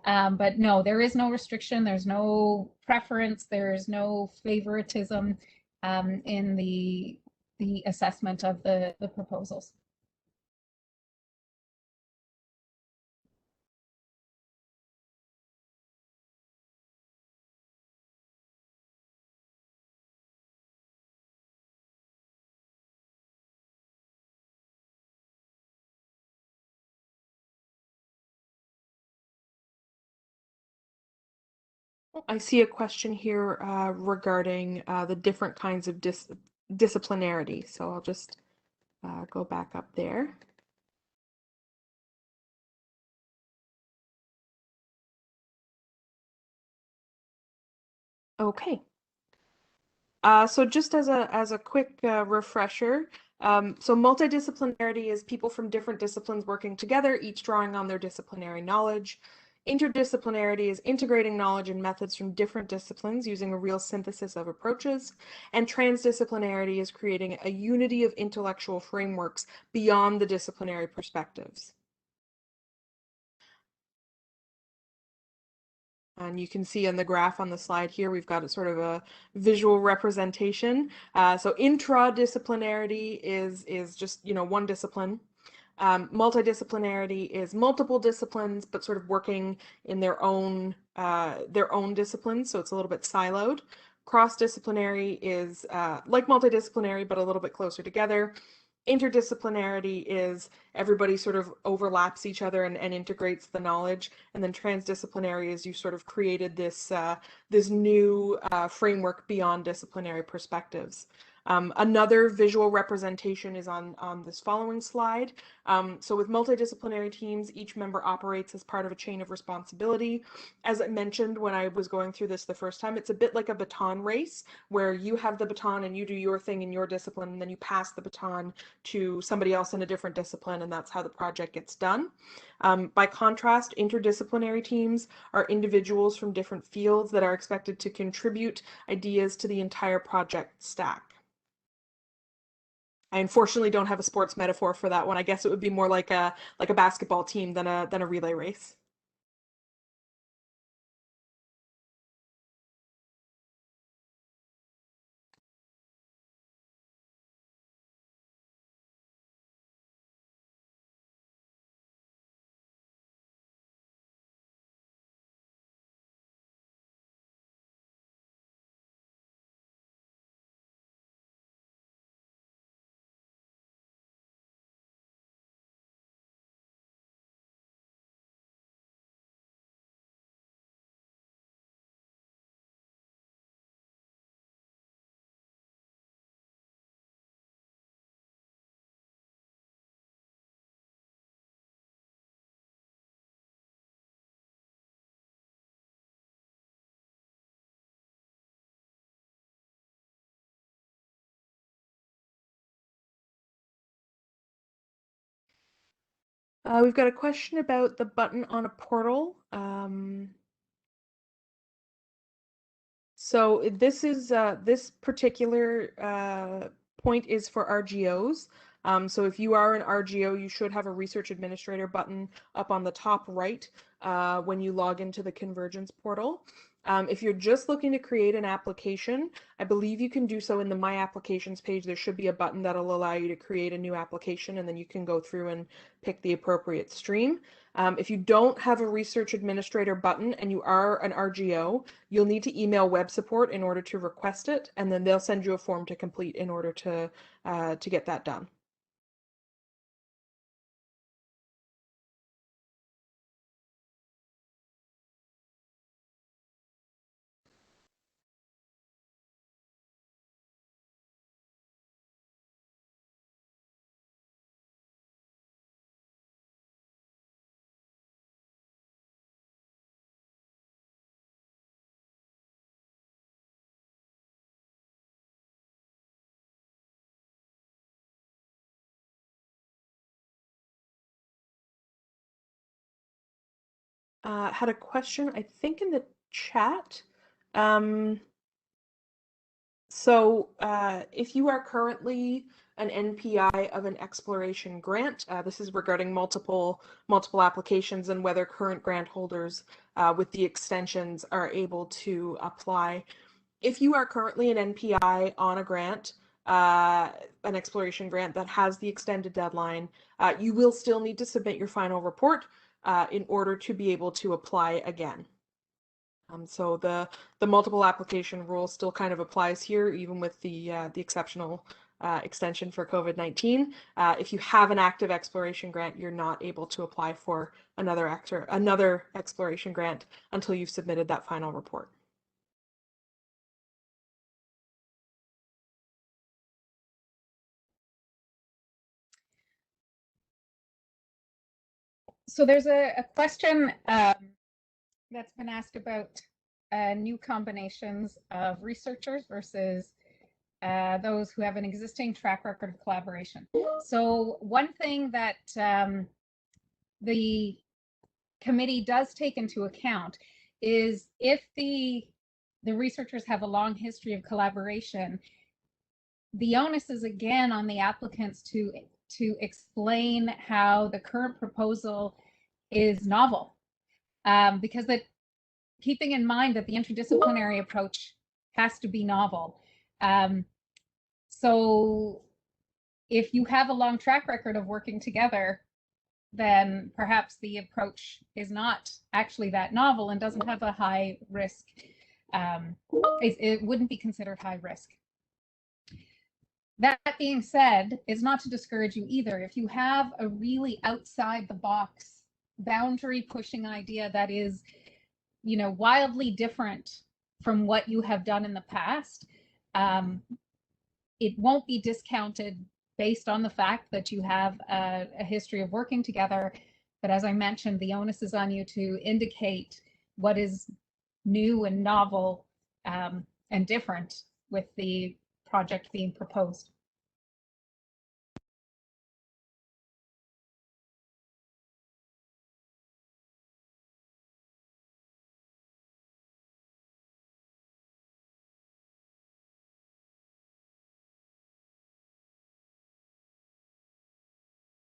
But no, there is no restriction, there's no preference, there's no favoritism in the assessment of the proposals. I see a question here regarding the different kinds of disciplinarity. So I'll just go back up there. Okay. So just as a quick refresher, so multidisciplinarity is people from different disciplines working together, each drawing on their disciplinary knowledge. Interdisciplinarity is integrating knowledge and methods from different disciplines using a real synthesis of approaches. And transdisciplinarity is creating a unity of intellectual frameworks beyond the disciplinary perspectives. And you can see on the graph on the slide here, we've got a sort of a visual representation. So intradisciplinarity is just, one discipline. Multidisciplinarity is multiple disciplines, but sort of working in their own disciplines. So it's a little bit siloed. Cross-disciplinary is like multidisciplinary, but a little bit closer together. Interdisciplinarity is everybody sort of overlaps each other and integrates the knowledge. And then transdisciplinary is you sort of created this new framework beyond disciplinary perspectives. Another visual representation is on this following slide. So with multidisciplinary teams, each member operates as part of a chain of responsibility. As I mentioned when I was going through this the first time, it's a bit like a baton race where you have the baton and you do your thing in your discipline, and then you pass the baton to somebody else in a different discipline, and that's how the project gets done. By contrast, interdisciplinary teams are individuals from different fields that are expected to contribute ideas to the entire project stack. I unfortunately don't have a sports metaphor for that one. I guess it would be more like a basketball team than a relay race. We've got a question about the button on a portal. So this is this particular point is for RGOs. So if you are an RGO, you should have a research administrator button up on the top right when you log into the Convergence portal. If you're just looking to create an application, I believe you can do so in the My Applications page. There should be a button that'll allow you to create a new application, and then you can go through and pick the appropriate stream. If you don't have a research administrator button and you are an RGO, you'll need to email web support in order to request it, and then they'll send you a form to complete in order to get that done. Had a question, I think, in the chat. If you are currently an NPI of an exploration grant, this is regarding multiple applications and whether current grant holders with the extensions are able to apply. If you are currently an NPI on a grant, an exploration grant that has the extended deadline, you will still need to submit your final report in order to be able to apply again. So the multiple application rule still kind of applies here, even with the exceptional extension for COVID-19. If you have an active exploration grant, you're not able to apply for another exploration grant until you've submitted that final report. So there's a question that's been asked about new combinations of researchers versus those who have an existing track record of collaboration. So one thing that the committee does take into account is if the researchers have a long history of collaboration, the onus is again on the applicants to explain how the current proposal is novel, because that, keeping in mind that the interdisciplinary approach has to be novel. So if you have a long track record of working together, then perhaps the approach is not actually that novel and doesn't have a high risk. It wouldn't be considered high risk. That being said, it's not to discourage you either. If you have a really outside the box, boundary pushing idea that is, you know, wildly different from what you have done in the past, it won't be discounted based on the fact that you have a history of working together. But as I mentioned, the onus is on you to indicate what is new and novel and different with the project being proposed.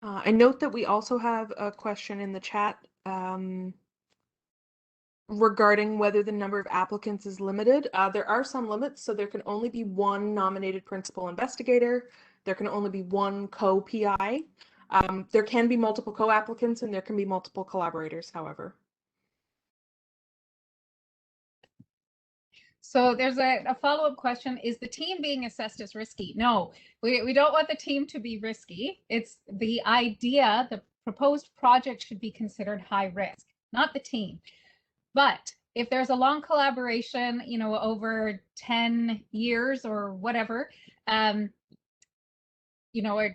I note that we also have a question in the chat regarding whether the number of applicants is limited. There are some limits, so there can only be one nominated principal investigator. There can only be one co-PI. There can be multiple co-applicants and there can be multiple collaborators, however. So there's a follow-up question. Is the team being assessed as risky? No, we don't want the team to be risky. It's the idea, the proposed project should be considered high risk, not the team. But if there's a long collaboration, you know, over 10 years or whatever, you know,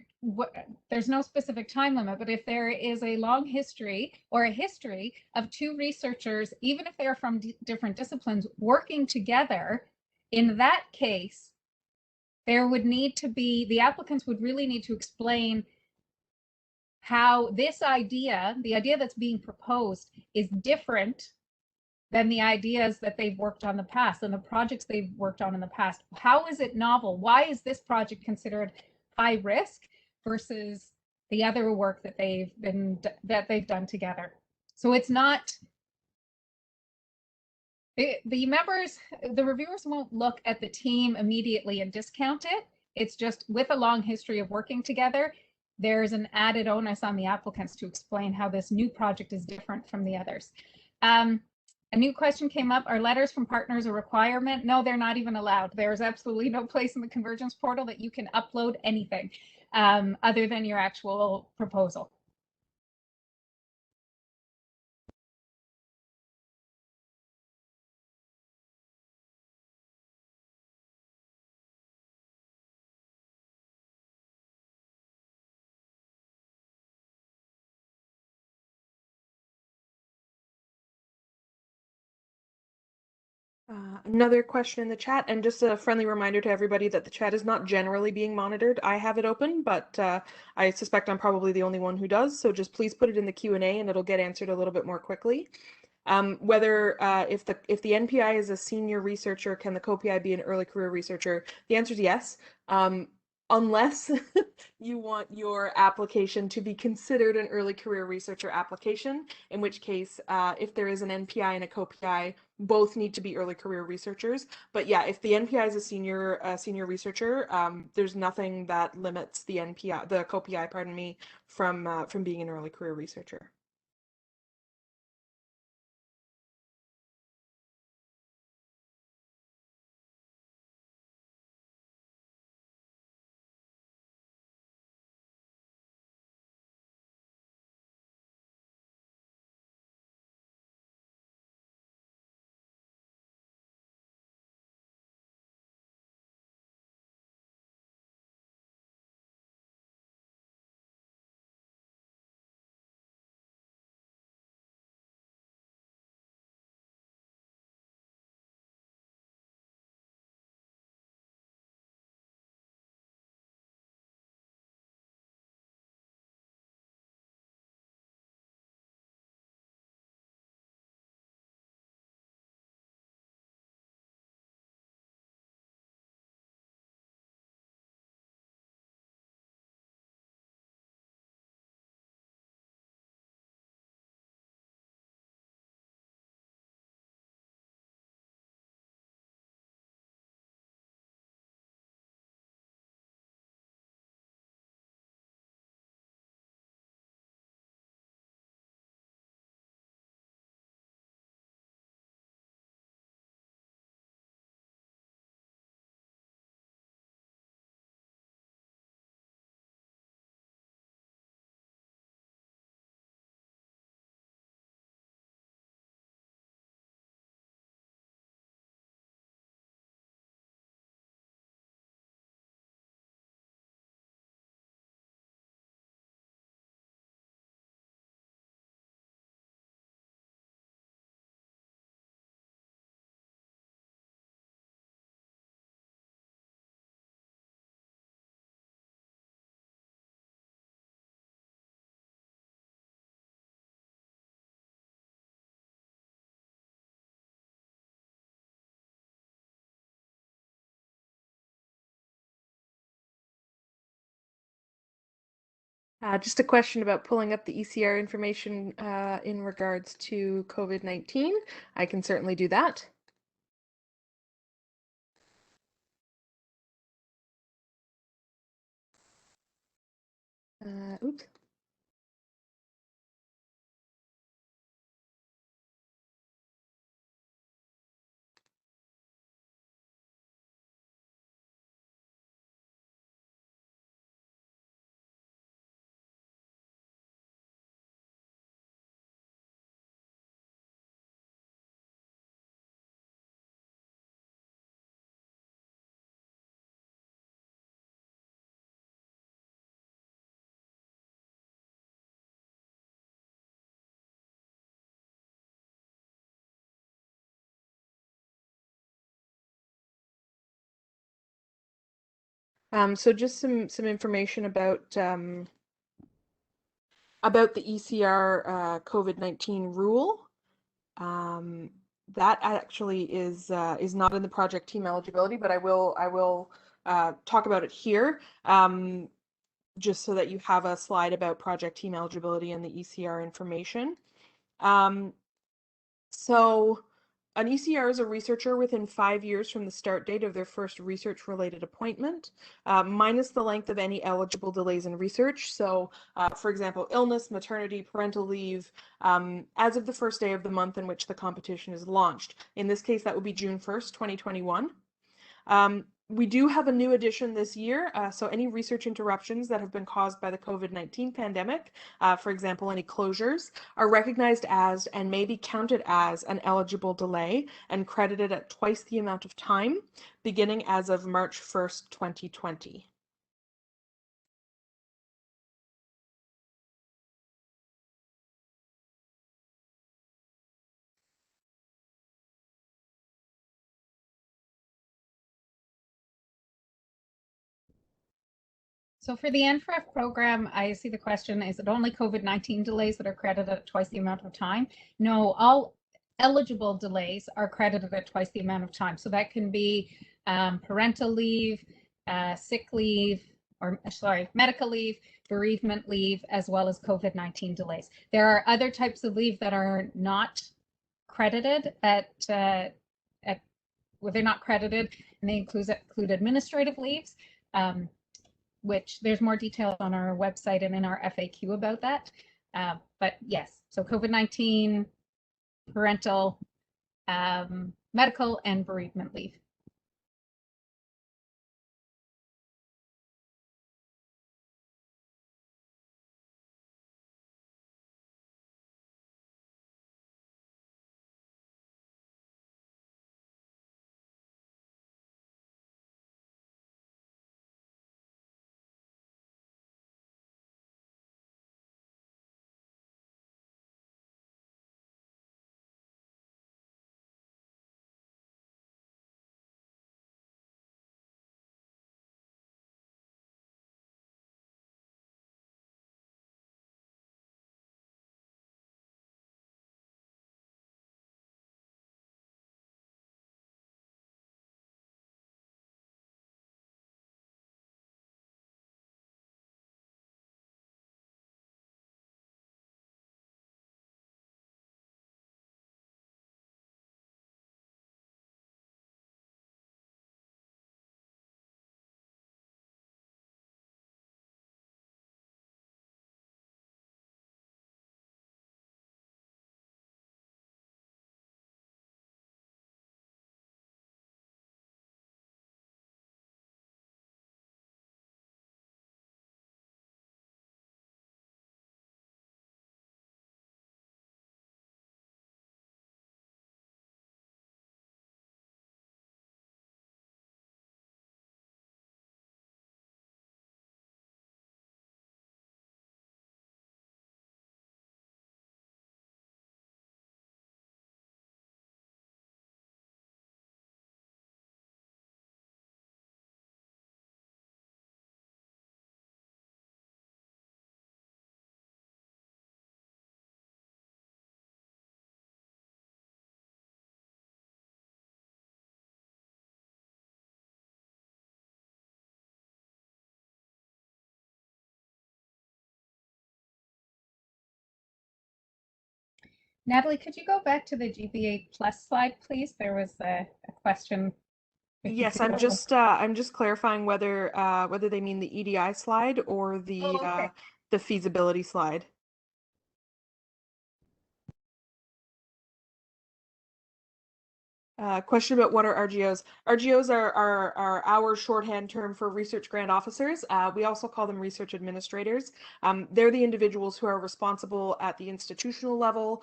there's no specific time limit, but if there is a long history or a history of two researchers, even if they're from different disciplines, working together, in that case, there would need to be, the applicants would really need to explain how this idea, the idea that's being proposed, is different than the ideas that they've worked on in the past and the projects they've worked on in the past. How is it novel? Why is this project considered high risk? versus the other work that they've done together. So it's not the members, the reviewers won't look at the team immediately and discount it. It's just with a long history of working together, there's an added onus on the applicants to explain how this new project is different from the others. A new question came up. Are letters from partners a requirement? No, they're not even allowed. There's absolutely no place in the Convergence portal that you can upload anything other than your actual proposal. Another question in the chat, and just a friendly reminder to everybody that the chat is not generally being monitored. I have it open, but I suspect I'm probably the only one who does, so just please put it in the Q&A and it'll get answered a little bit more quickly. Whether if the NPI is a senior researcher, can the co-PI be an early career researcher? The answer is yes. Unless you want your application to be considered an early career researcher application, in which case, if there is an NPI and a co-PI, both need to be early career researchers. But yeah, if the NPI is a senior researcher, there's nothing that limits the co-PI, pardon me, from being an early career researcher. Just a question about pulling up the ECR information in regards to COVID-19. I can certainly do that. Oops. So just some information about the ECR COVID-19 rule. That actually is not in the project team eligibility, but I will talk about it here. just so that you have a slide about project team eligibility and the ECR information. So an ECR is a researcher within 5 years from the start date of their first research-related appointment, minus the length of any eligible delays in research. So, for example, illness, maternity, parental leave, as of the first day of the month in which the competition is launched. In this case, that would be June 1st, 2021. We do have a new addition this year, so any research interruptions that have been caused by the COVID-19 pandemic, for example, any closures, are recognized as and may be counted as an eligible delay and credited at twice the amount of time, beginning as of March 1st, 2020. So for the NFRF program, I see the question, is it only COVID-19 delays that are credited at twice the amount of time? No, all eligible delays are credited at twice the amount of time. So that can be parental leave, sick leave, or sorry, medical leave, bereavement leave, as well as COVID-19 delays. There are other types of leave that are not credited at well, they're not credited, and they include administrative leaves. Which there's more details on our website and in our FAQ about that. But yes, so COVID-19, parental, medical, and bereavement leave. Natalie, could you go back to the GBA plus slide, please? There was a question. Yes, I'm just clarifying whether they mean the EDI slide or the feasibility slide. Question about what are RGOs? RGOs are our shorthand term for research grant officers. We also call them research administrators. They're the individuals who are responsible at the institutional level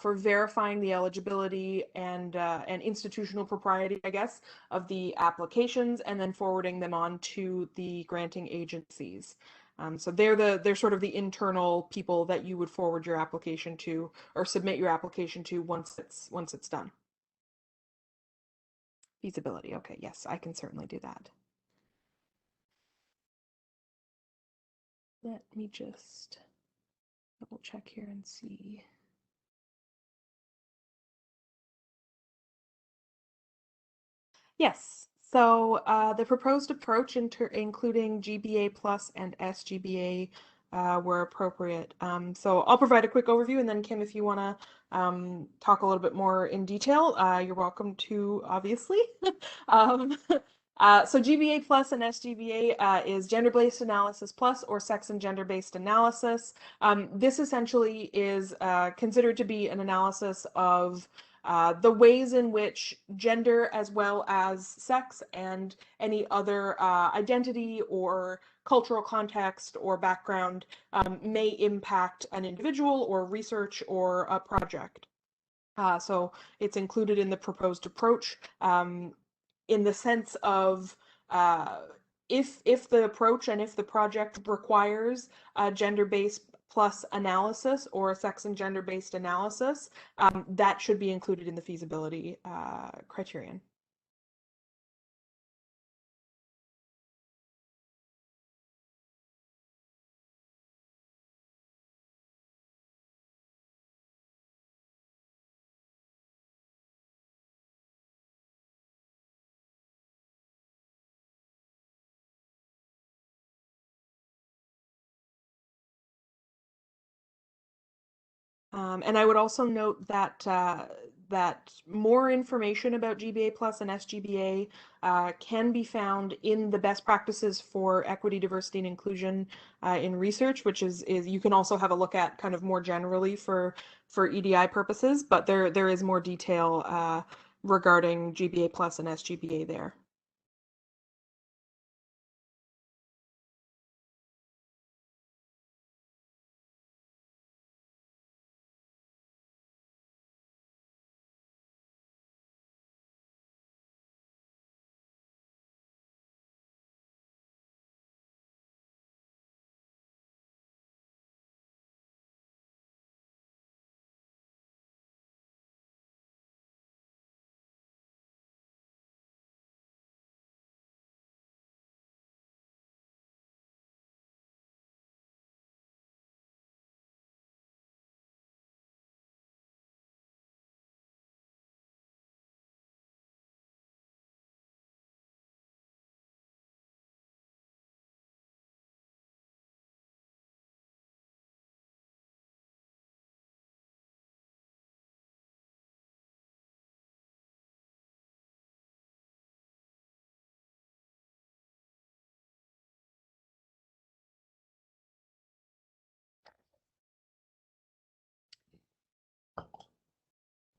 for verifying the eligibility and institutional propriety, I guess, of the applications, and then forwarding them on to the granting agencies. So they're sort of the internal people that you would forward your application to or submit your application to once it's done. Feasibility. Okay, yes, I can certainly do that. Let me just double check here and see. Yes, So the proposed approach, including GBA plus and SGBA, were appropriate. So I'll provide a quick overview, and then Kim, if you want to talk a little bit more in detail, you're welcome to, obviously. um, so GBA plus and SGBA is gender-based analysis plus or sex and gender-based analysis. This essentially is considered to be an analysis of the ways in which gender as well as sex and any other identity or cultural context or background may impact an individual or research or a project. So it's included in the proposed approach in the sense of if the approach and if the project requires a gender-based plus analysis or a sex and gender-based analysis, that should be included in the feasibility criterion. And I would also note that that more information about GBA Plus and SGBA can be found in the best practices for equity, diversity, and inclusion in research, which is you can also have a look at kind of more generally for EDI purposes, but there is more detail regarding GBA Plus and SGBA there.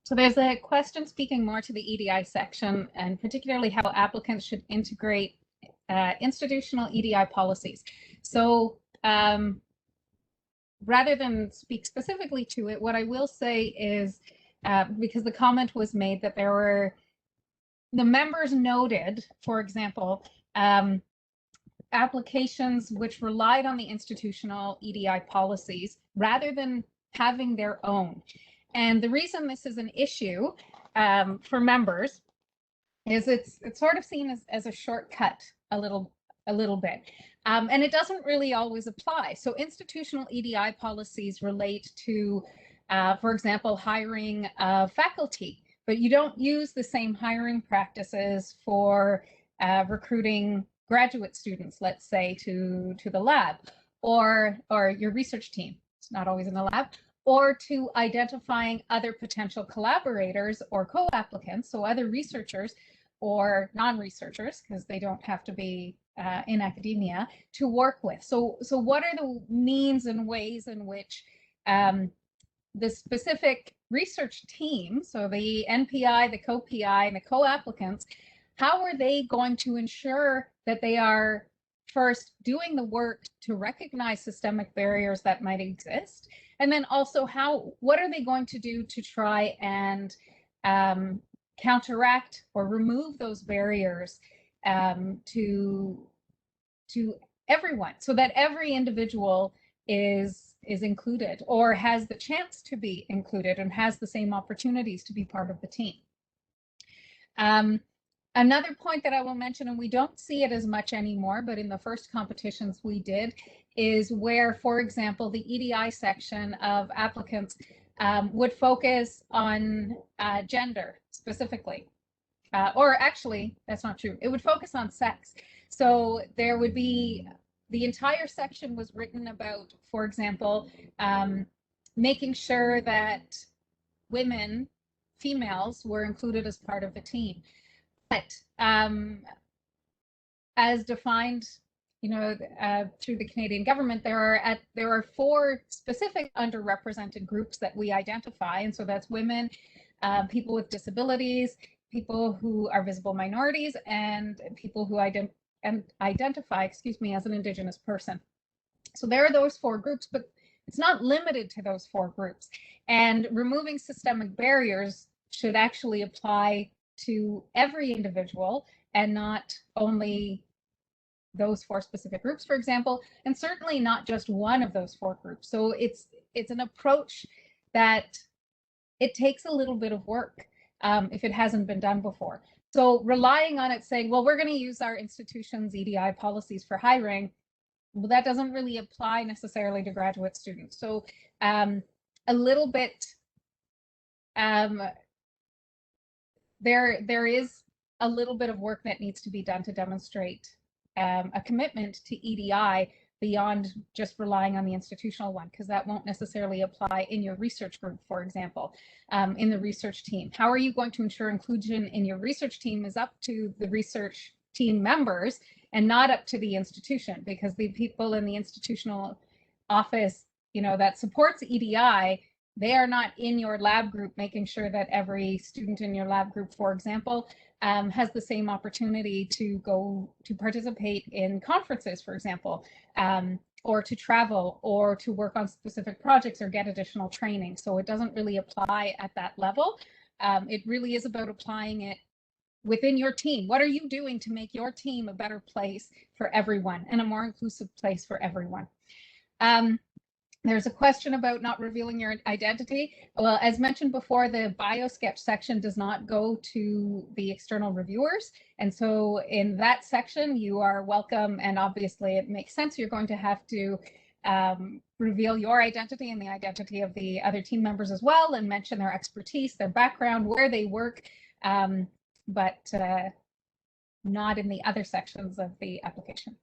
So there's a question speaking more to the EDI section, and particularly how applicants should integrate institutional EDI policies. So rather than speak specifically to it, what I will say is, because the comment was made that there were, the members noted, for example, applications which relied on the institutional EDI policies rather than having their own. And the reason this is an issue for members is it's sort of seen as a shortcut a little bit. And it doesn't really always apply. So institutional EDI policies relate to, for example, hiring faculty, but you don't use the same hiring practices for recruiting graduate students, let's say, to the lab, or your research team. It's not always in the lab. Or to identifying other potential collaborators or co-applicants, so other researchers or non-researchers, because they don't have to be in academia, to work with. So what are the means and ways in which the specific research team, so the NPI, the co-PI, and the co-applicants, how are they going to ensure that they are first doing the work to recognize systemic barriers that might exist? And then also what are they going to do to try and counteract or remove those barriers to everyone, so that every individual is included or has the chance to be included and has the same opportunities to be part of the team. Another point that I will mention, and we don't see it as much anymore, but in the first competitions we did, is where, for example, the EDI section of applicants would focus on gender specifically. or actually, that's not true. It would focus on sex. So there would be, the entire section was written about, for example, making sure that women, females, were included as part of the team. But as defined, through the Canadian government, there are 4 specific underrepresented groups that we identify, and so that's women, people with disabilities, people who are visible minorities, and people who identify, as an Indigenous person. So there are those 4 groups, but it's not limited to those 4 groups. And removing systemic barriers should actually apply to every individual and not only those 4 specific groups, for example, and certainly not just one of those 4 groups. So it's an approach that it takes a little bit of work if it hasn't been done before. So relying on it saying, well, we're going to use our institution's EDI policies for hiring, well, that doesn't really apply necessarily to graduate students. So a little bit, there is a little bit of work that needs to be done to demonstrate a commitment to EDI beyond just relying on the institutional one, because that won't necessarily apply in your research group, for example, in the research team. How are you going to ensure inclusion in your research team is up to the research team members and not up to the institution, because the people in the institutional office, that supports EDI, they are not in your lab group making sure that every student in your lab group, for example, has the same opportunity to go to participate in conferences, for example, or to travel or to work on specific projects or get additional training. So it doesn't really apply at that level. It really is about applying it within your team. What are you doing to make your team a better place for everyone and a more inclusive place for everyone? There's a question about not revealing your identity. Well, as mentioned before, the bio-sketch section does not go to the external reviewers. And so in that section, you are welcome. And obviously it makes sense. You're going to have to reveal your identity and the identity of the other team members as well, and mention their expertise, their background, where they work, but not in the other sections of the application.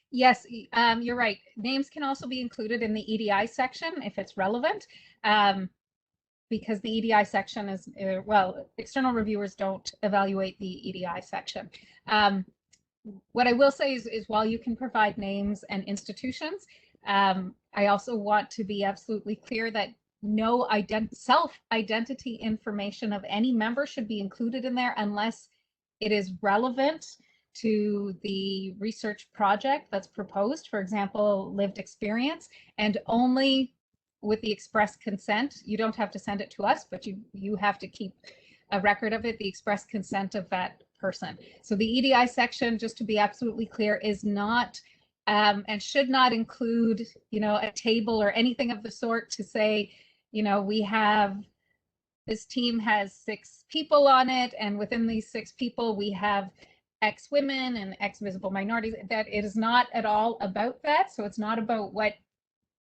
Yes, you're right. Names can also be included in the EDI section if it's relevant, because the EDI section is, well, external reviewers don't evaluate the EDI section. What I will say is while you can provide names and institutions, I also want to be absolutely clear that no self-identity information of any member should be included in there unless it is relevant to the research project that's proposed, for example, lived experience, and only with the express consent. You don't have to send it to us, but you have to keep a record of it, the express consent of that person. So the EDI section, just to be absolutely clear, is not and should not include, a table or anything of the sort to say, we have, this team has 6 people on it, and within these 6 people, we have X women and X visible minorities. That it is not at all about that. So it's not about what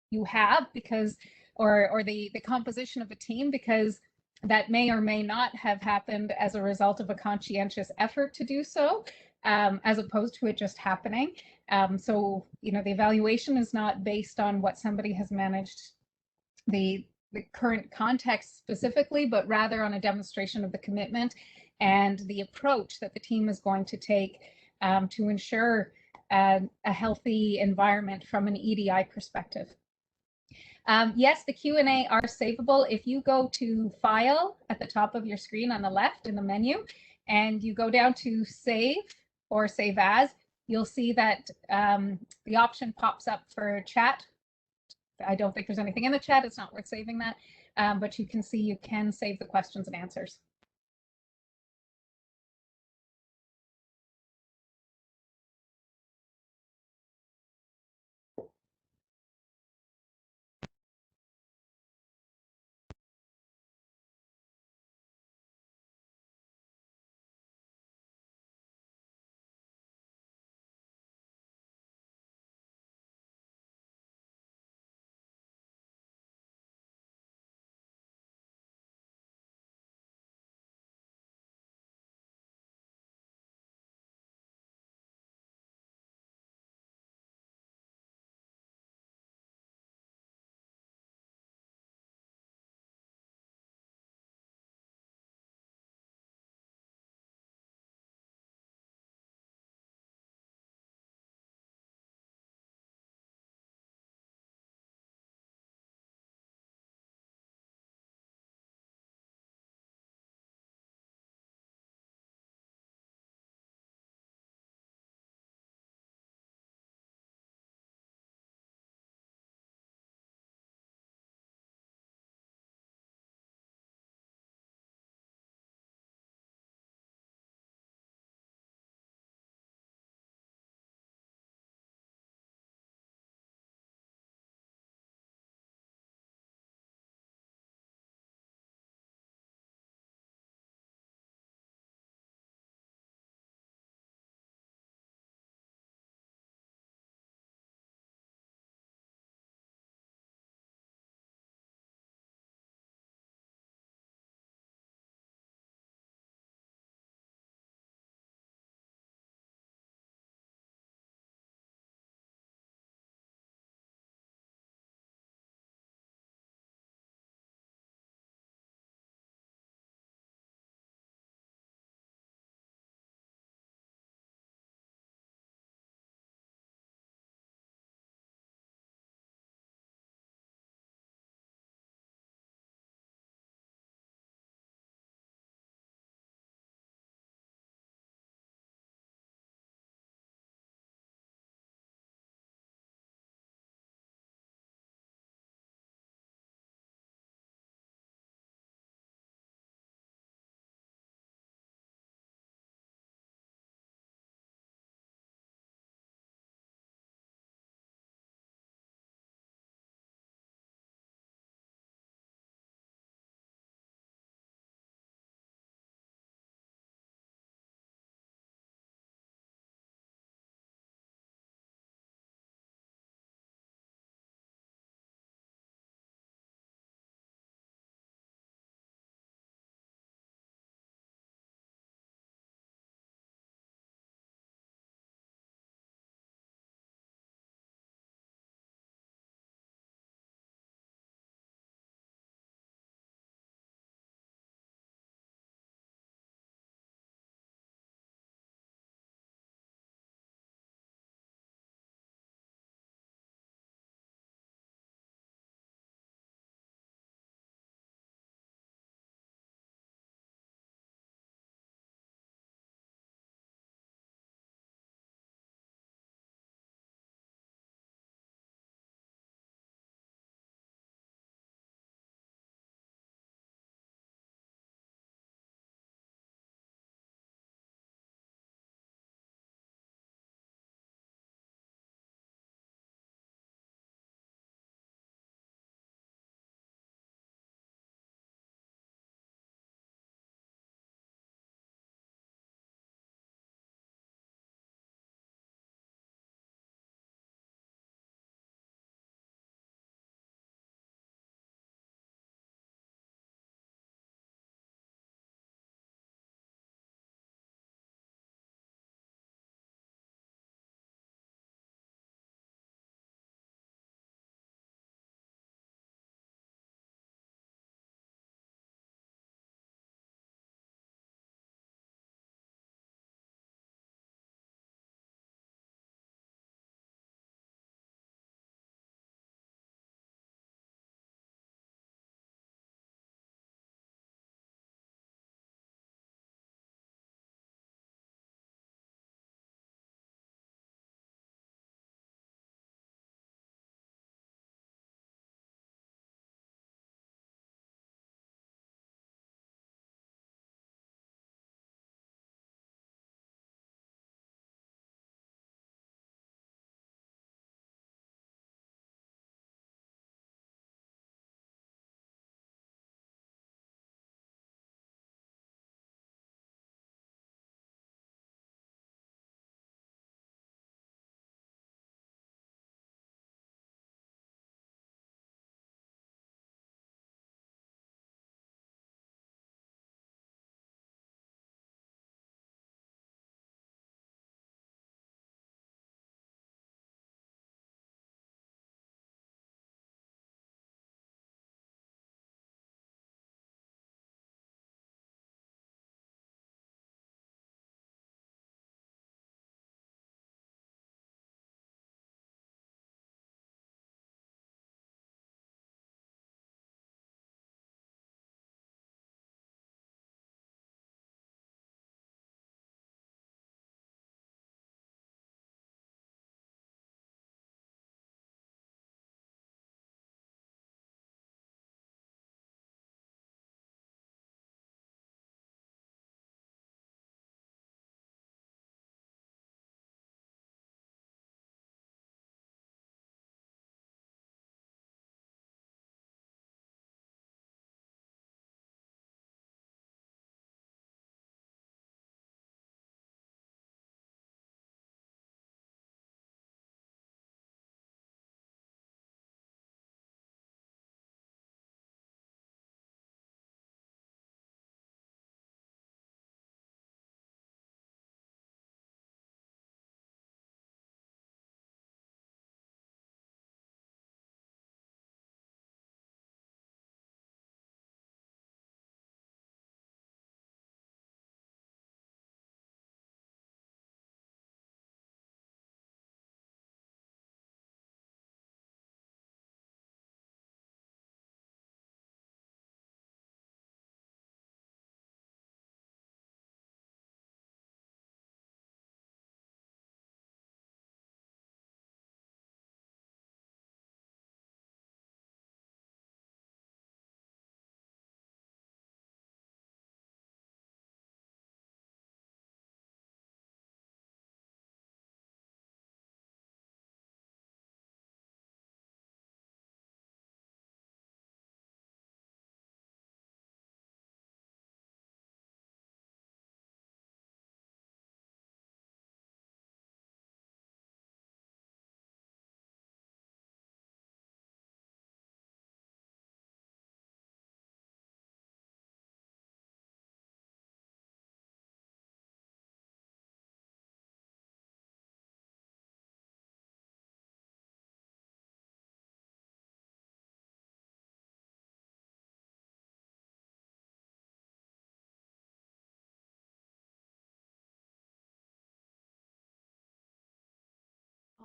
you have, because, or the composition of a team, because that may or may not have happened as a result of a conscientious effort to do so, as opposed to it just happening. So, the evaluation is not based on what somebody has managed the current context specifically, but rather on a demonstration of the commitment and the approach that the team is going to take to ensure a healthy environment from an EDI perspective. Yes, the Q&A are savable. If you go to File at the top of your screen on the left in the menu, and you go down to Save or Save As, you'll see that the option pops up for chat. I don't think there's anything in the chat. It's not worth saving that. But you can see you can save the questions and answers.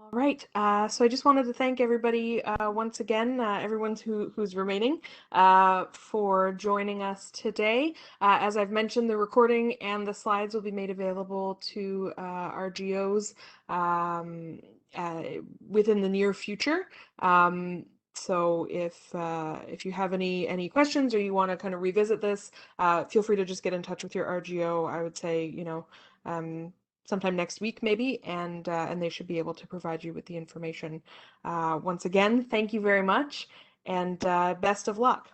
All right. So I just wanted to thank everybody once again, everyone who's remaining, for joining us today. As I've mentioned, the recording and the slides will be made available to RGOs uh, within the near future. So if you have any questions or you want to kind of revisit this, feel free to just get in touch with your RGO. I would say, sometime next week maybe, and they should be able to provide you with the information. Once again, thank you very much, and best of luck.